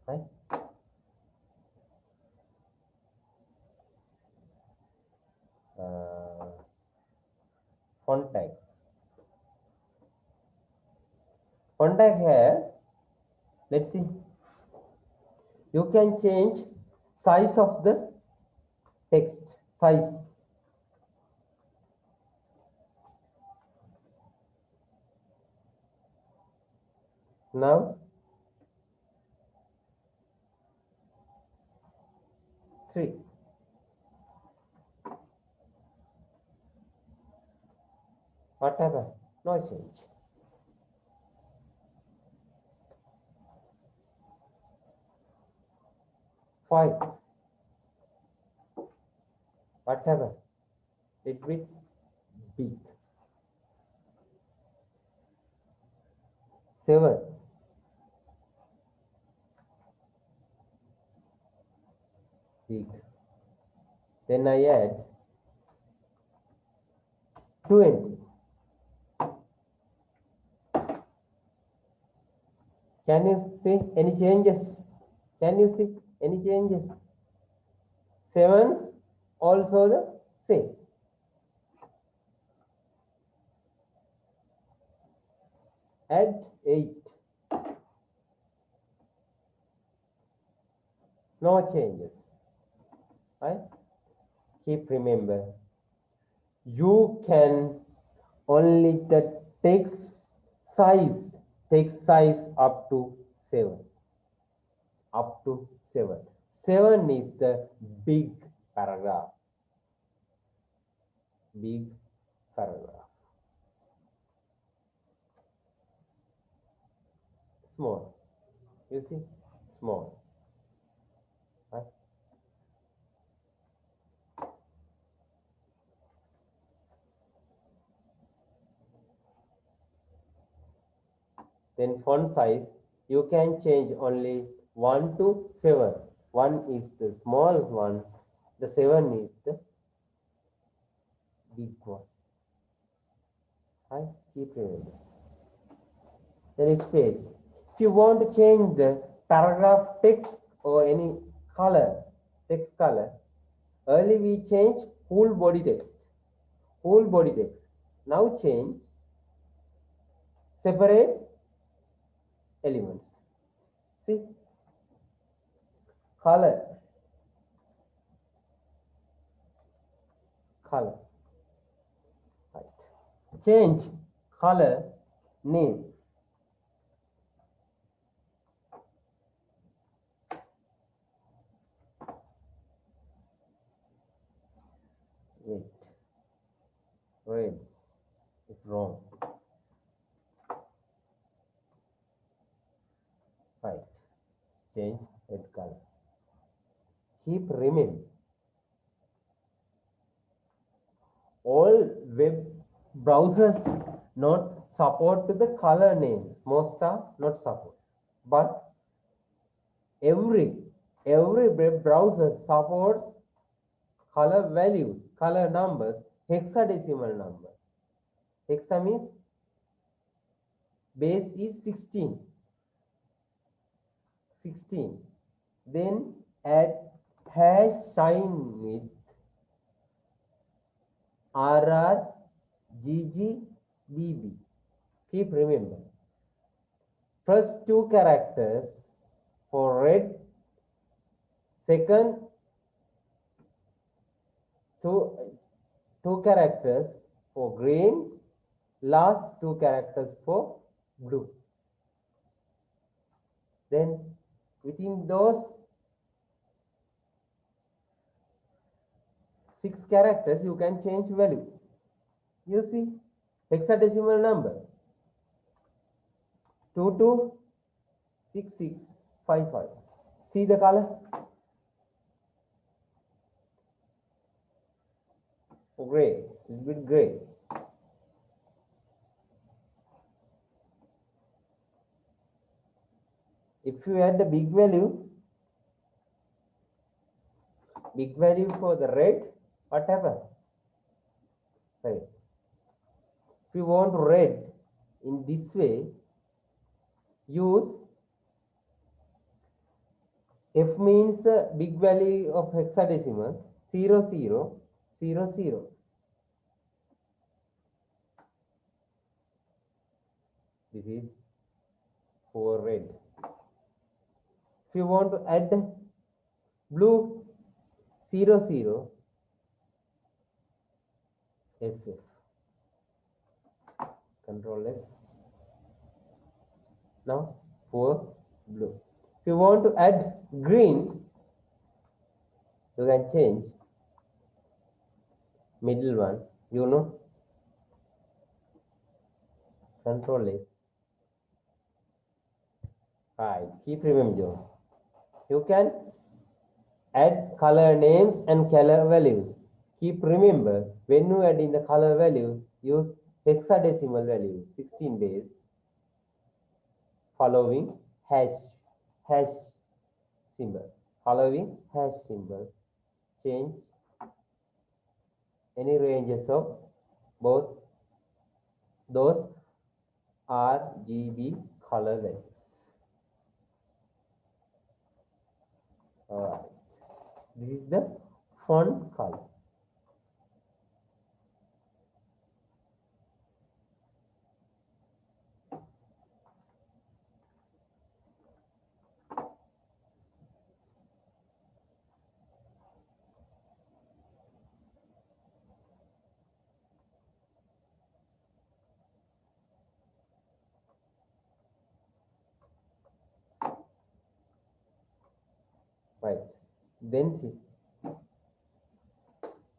Speaker 1: Right? Font tag. Font tag here, let's see. You can change size of the text, size. Now 3. Whatever, no change. 5. Whatever, little bit big. 7. Big. Then I add 20. Can you see any changes? Can you see any changes? 7 also the same. Add 8. No changes. Right? Keep remember. You can only the text size up to 7. Up to 7. 7 is the big paragraph. Big paragraph. Small. You see? Small. Right? Then font size, you can change only 1 to 7. 1 is the small one, the 7 is the big one. I keep remember. Then space. If you want to change the paragraph text or any color, text color, early we change whole body text. Whole body text. Now change separate elements. See? Color. Color. Right. Change color name. Wait. Red is wrong. Right. Change red color. Keep remaining. All web browsers not support the color names. Most are not support. But every web browser supports color values, color numbers, hexadecimal numbers. Hexa means base is 16. 16. Then add hash sign with RRGGBB. Keep remember. First 2 characters for red, second two characters for green, last 2 characters for blue. Then within those 6 characters you can change value. You see hexadecimal number 226655. See the color? Gray, little bit gray. If you add the big value, big value for the red, what happens? Right. If you want red in this way, use F means big value of hexadecimal 0000. This is for red. If you want to add blue 00 FF. Control S. Now for blue. If you want to add green, you can change middle one. You know, Control S. Right. Keep remembering. You can add color names and color values. Keep remember, when you add in the color value, use hexadecimal value 16 base following hash symbol. Following hash symbol. Change any ranges of both those RGB color values. Alright. This is the font color. Right. Then see,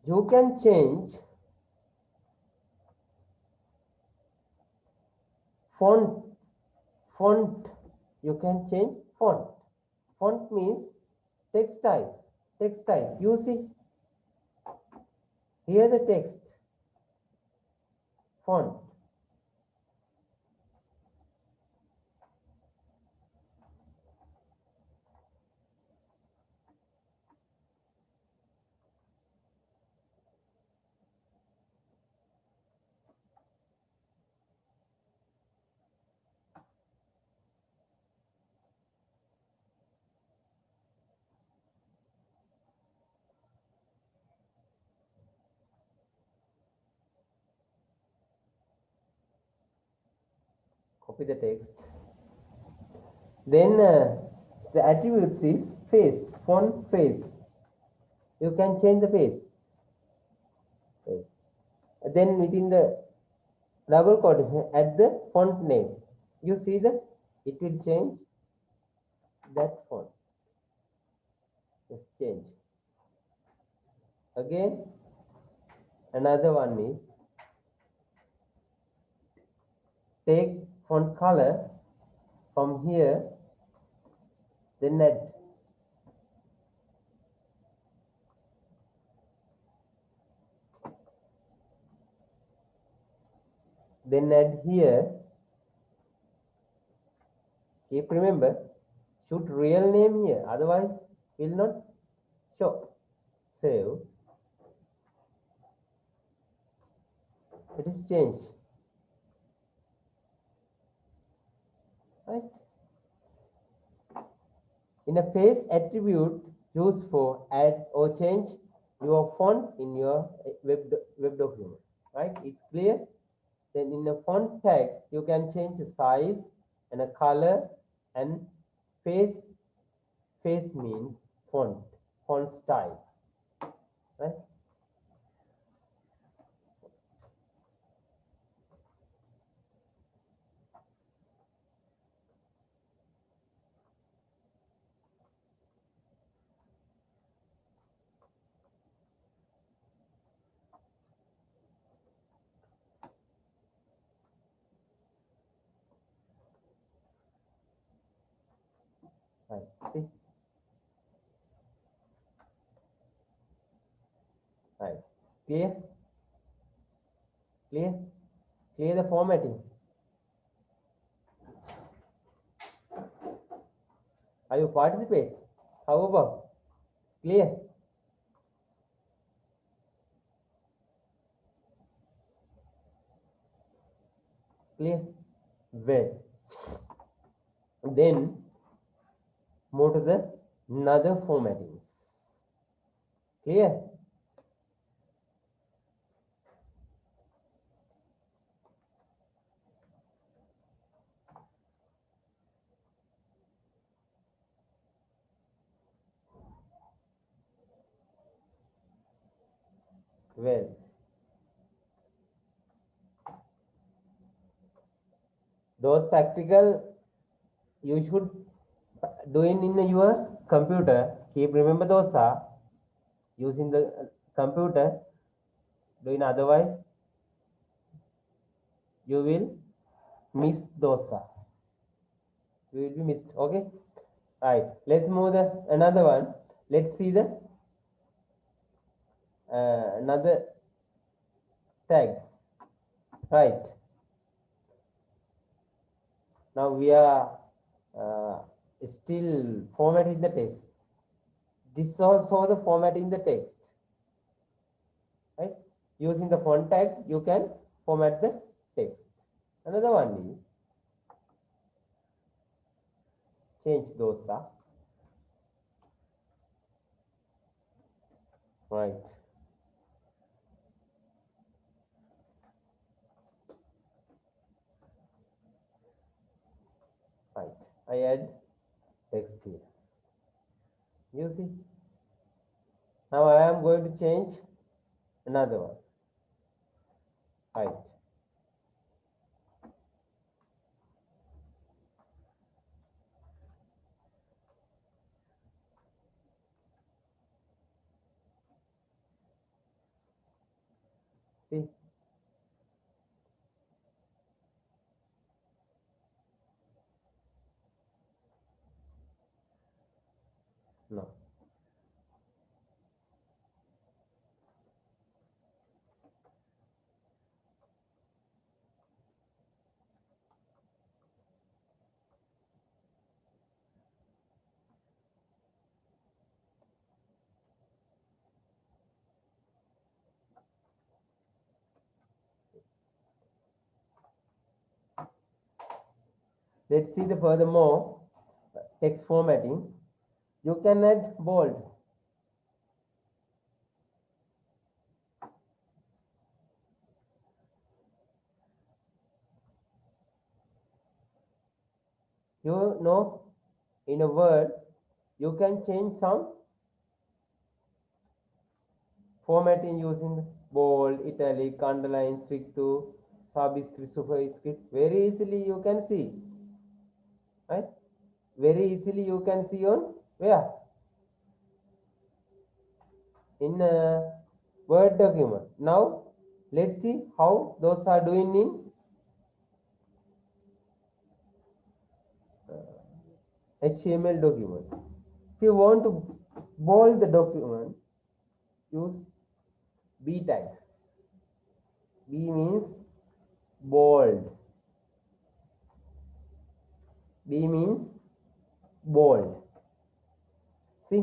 Speaker 1: you can change font. You can change font. Font means text type. You see here the text font. Copy the text. Then the attributes is face, font face. You can change the face. Then within the double quotation, add the font name. You see that it will change that font. Just change. Again, another one is take font color from here, then add. Then add here. Keep remember, shoot real name here, otherwise will not show. Save. It is changed. Right? In a face attribute, use for add or change your font in your web document. Right? It's clear? Then in a font tag, you can change the size and a color, and face means font style. Right? Right. See? Right. Clear? Clear? Clear the formatting. Are you participate? How about? Clear? Clear? Well, then move to the another formattings. Clear? Well, those practical you should do in your computer. Keep remember those are using the computer. Doing otherwise, you will miss those are. You will be missed. Okay. Right. Let's move the another one. Let's see the another tags. Right. Now we are uh, still formatting the text. This also the formatting the text. Right. Using the font tag, you can format the text. Another one is change those are. Right. Right. I add text here. You see. Now I am going to change another one. Right. See. No. Let's see the furthermore text formatting. You can add bold. You know, in a word, you can change some formatting using bold, italic, underline, strict to subscript, superscript. Very easily you can see, right? Very easily you can see on where? In a Word document. Now, let's see how those are doing in HTML document. If you want to bold the document, use B type. B means bold. B means bold. See,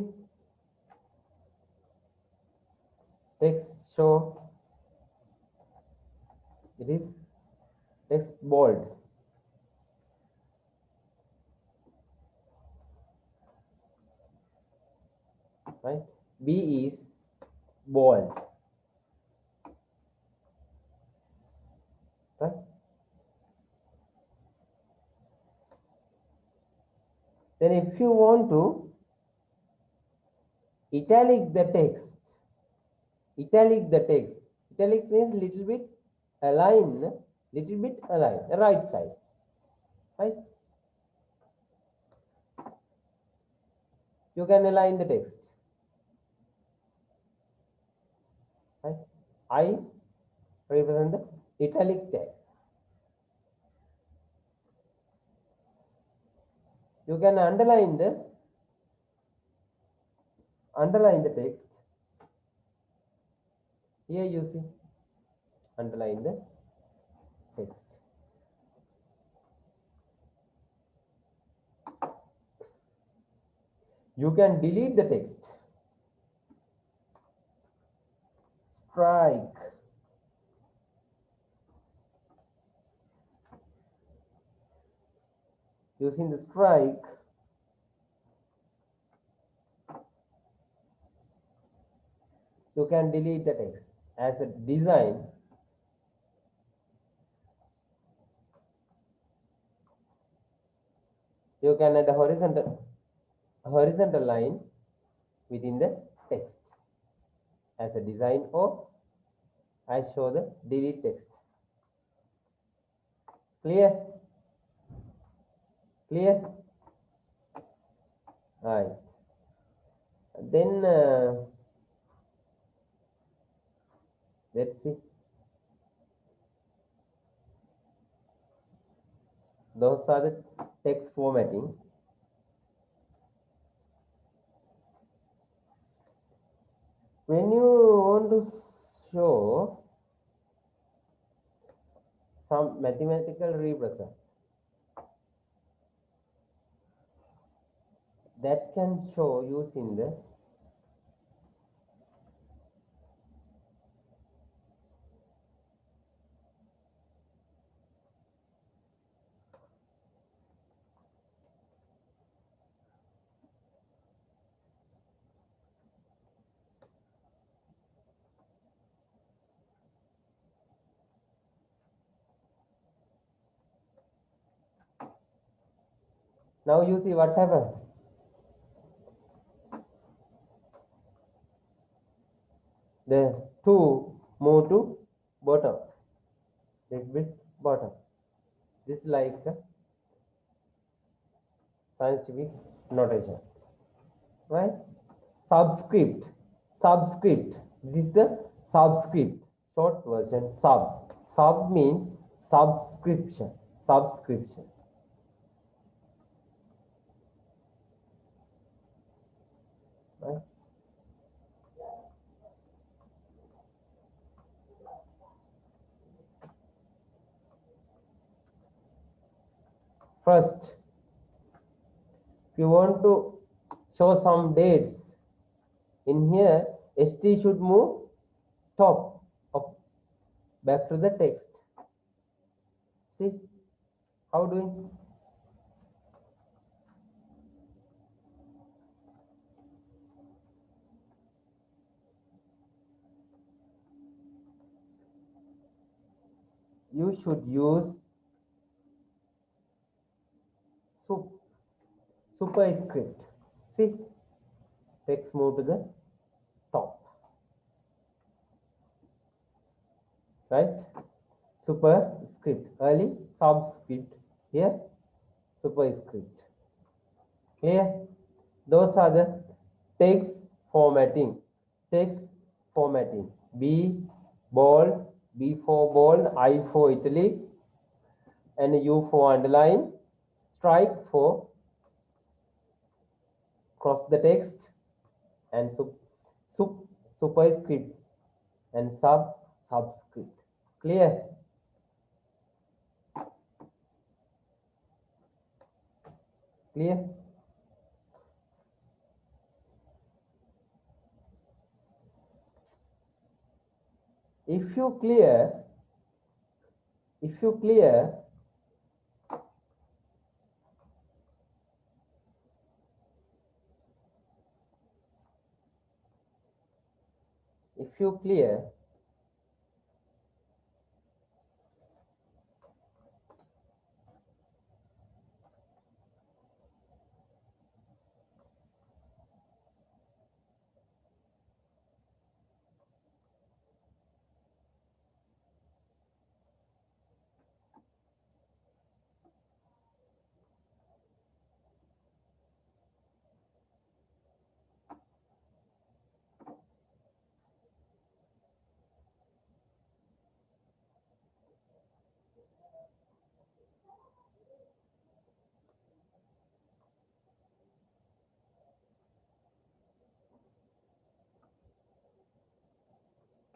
Speaker 1: text show it is text bold. Right? B is bold. Right? Then if you want to italic the text, italic means little bit align, the right side. Right? You can align the text. Right? I represent the italic tag. You can underline the text. Here you see, underline the text. You can delete the text. Strike. using the strike, you can delete the text. As a design, you can add a horizontal line within the text as a design, or I show the delete text. Clear? Clear? Right. Then let's see. Those are the text formatting. When you want to show some mathematical represent, that can show using the now you see what happened. The two move to bottom, little bit bottom. This is like a scientific notation, right? Subscript, subscript. This is the subscript, short version. Sub means subscription, subscription. Right? First, if you want to show some dates, in here ST should move top up back to the text. See how doing? You should use superscript. See, text move to the top, right? Superscript, early subscript, here superscript. Clear? Those are the text formatting. Text formatting. B bold, B for bold, I for italic, and U for underline, strike for cross the text, and superscript and subscript. Clear? Clear? If you clear, if you clear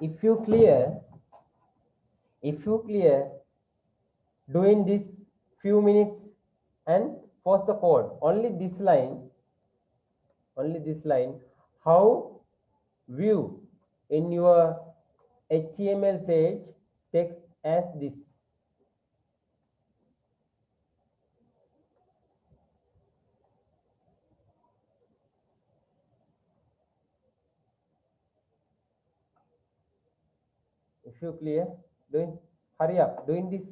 Speaker 1: if you clear doing this few minutes and post the code, only this line, how view in your HTML page text as this. If you clear, doing, hurry up, doing this.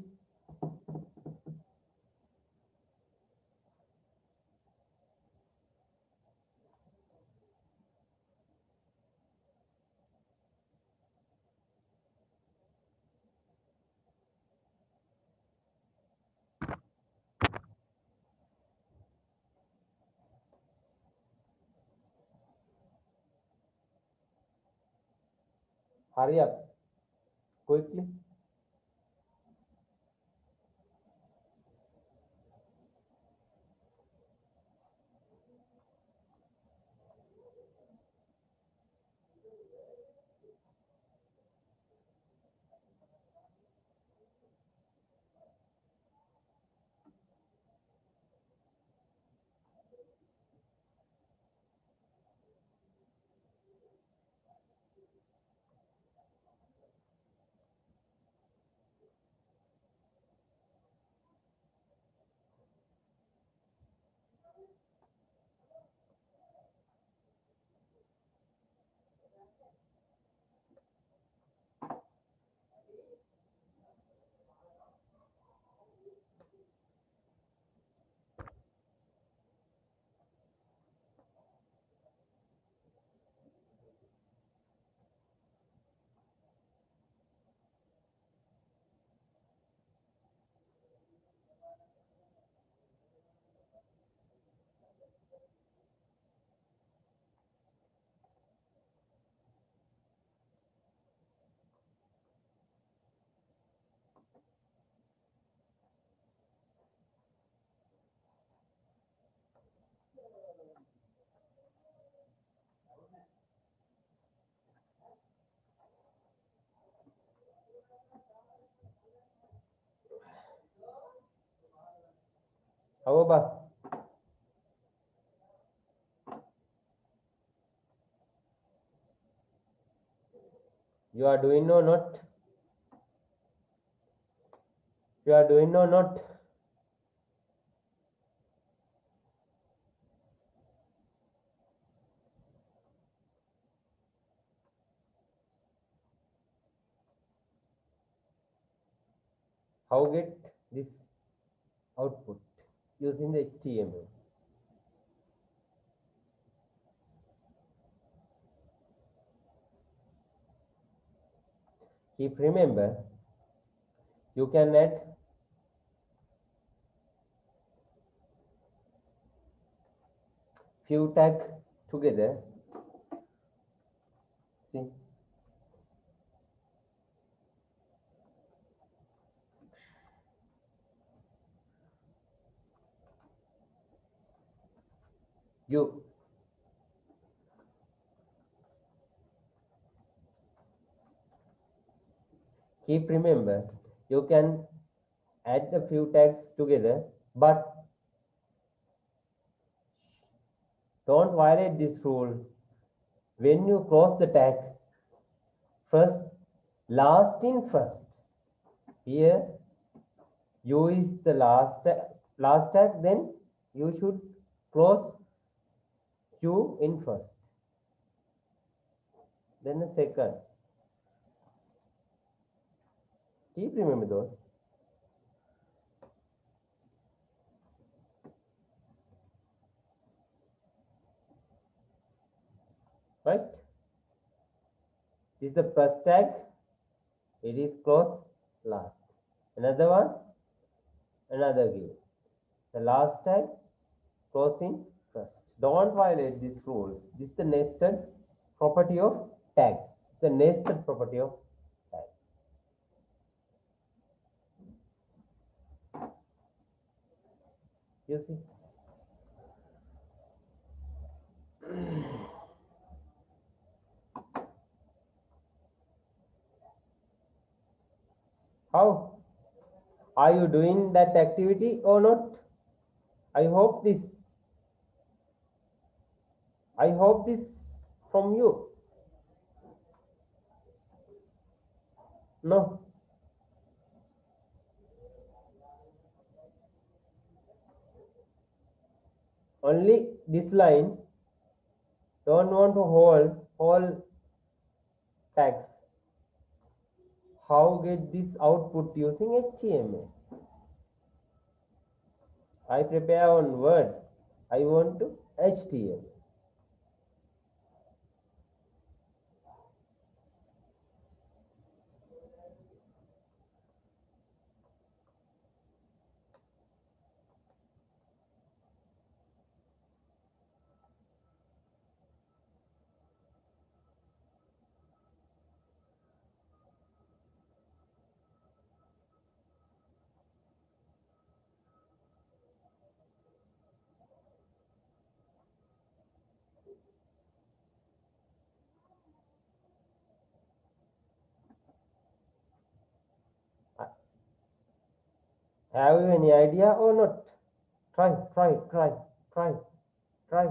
Speaker 1: Hurry up, quickly. How about? You are doing or not? You are doing or not? How get this output using the HTML? Keep remember, you can add few tag together. See, you keep remember, you can add the few tags together, but don't violate this rule. When you close the tag, first, last in first. Here, U is the last tag, then you should close Q in first. Then the second. Keep remember those. Right? This is the first tag. It is close last. Another one, another view. The last tag closing first. Don't violate these rules. This is the nested property of tag. It's the nested property of tag. You see? How? Are you doing that activity or not? I hope this. I hope this from you. No. Only this line. Don't want to hold all tags. How get this output using HTML? I prepare on Word. I want to HTML. Have you any idea or not? Try, try, try, try, try.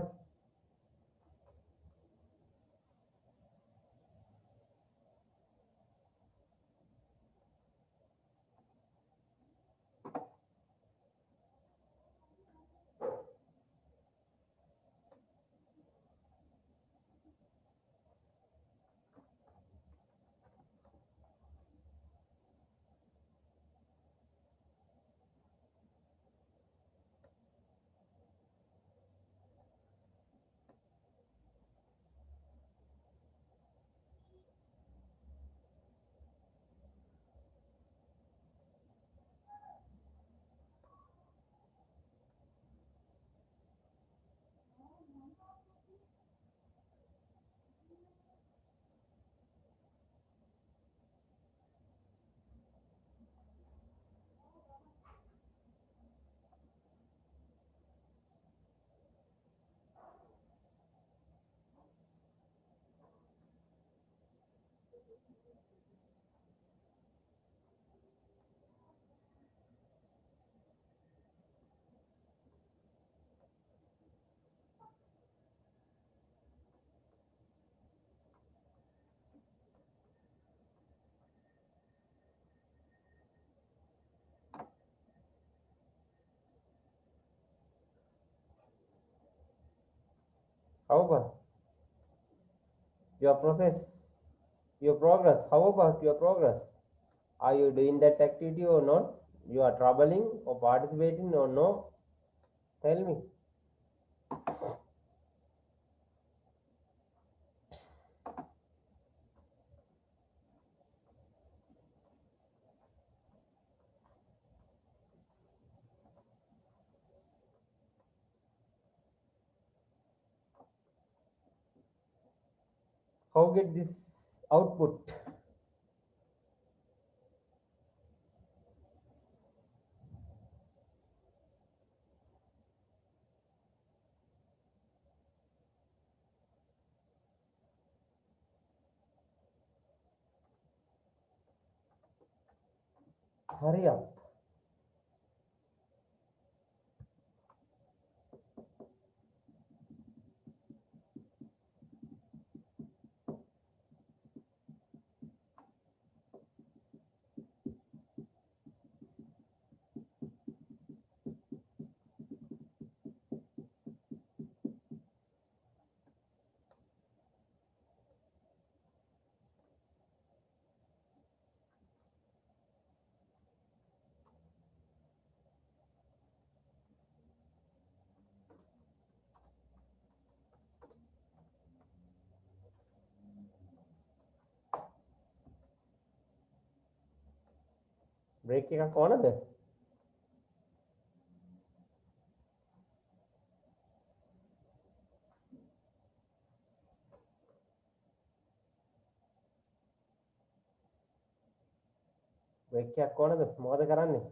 Speaker 1: How about your process, your progress? How about your progress? Are you doing that activity or not? You are troubling or participating or no? Tell me. How get this output? Hurry up. Break එකක් ඕනද? Break එකක් ඕනද? මොකද කරන්නේ?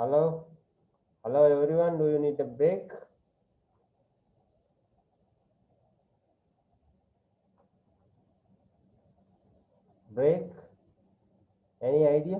Speaker 1: Hello? Hello everyone, do you need a break? break? Any idea?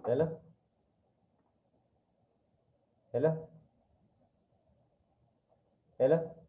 Speaker 1: Hello? Hello? Hello?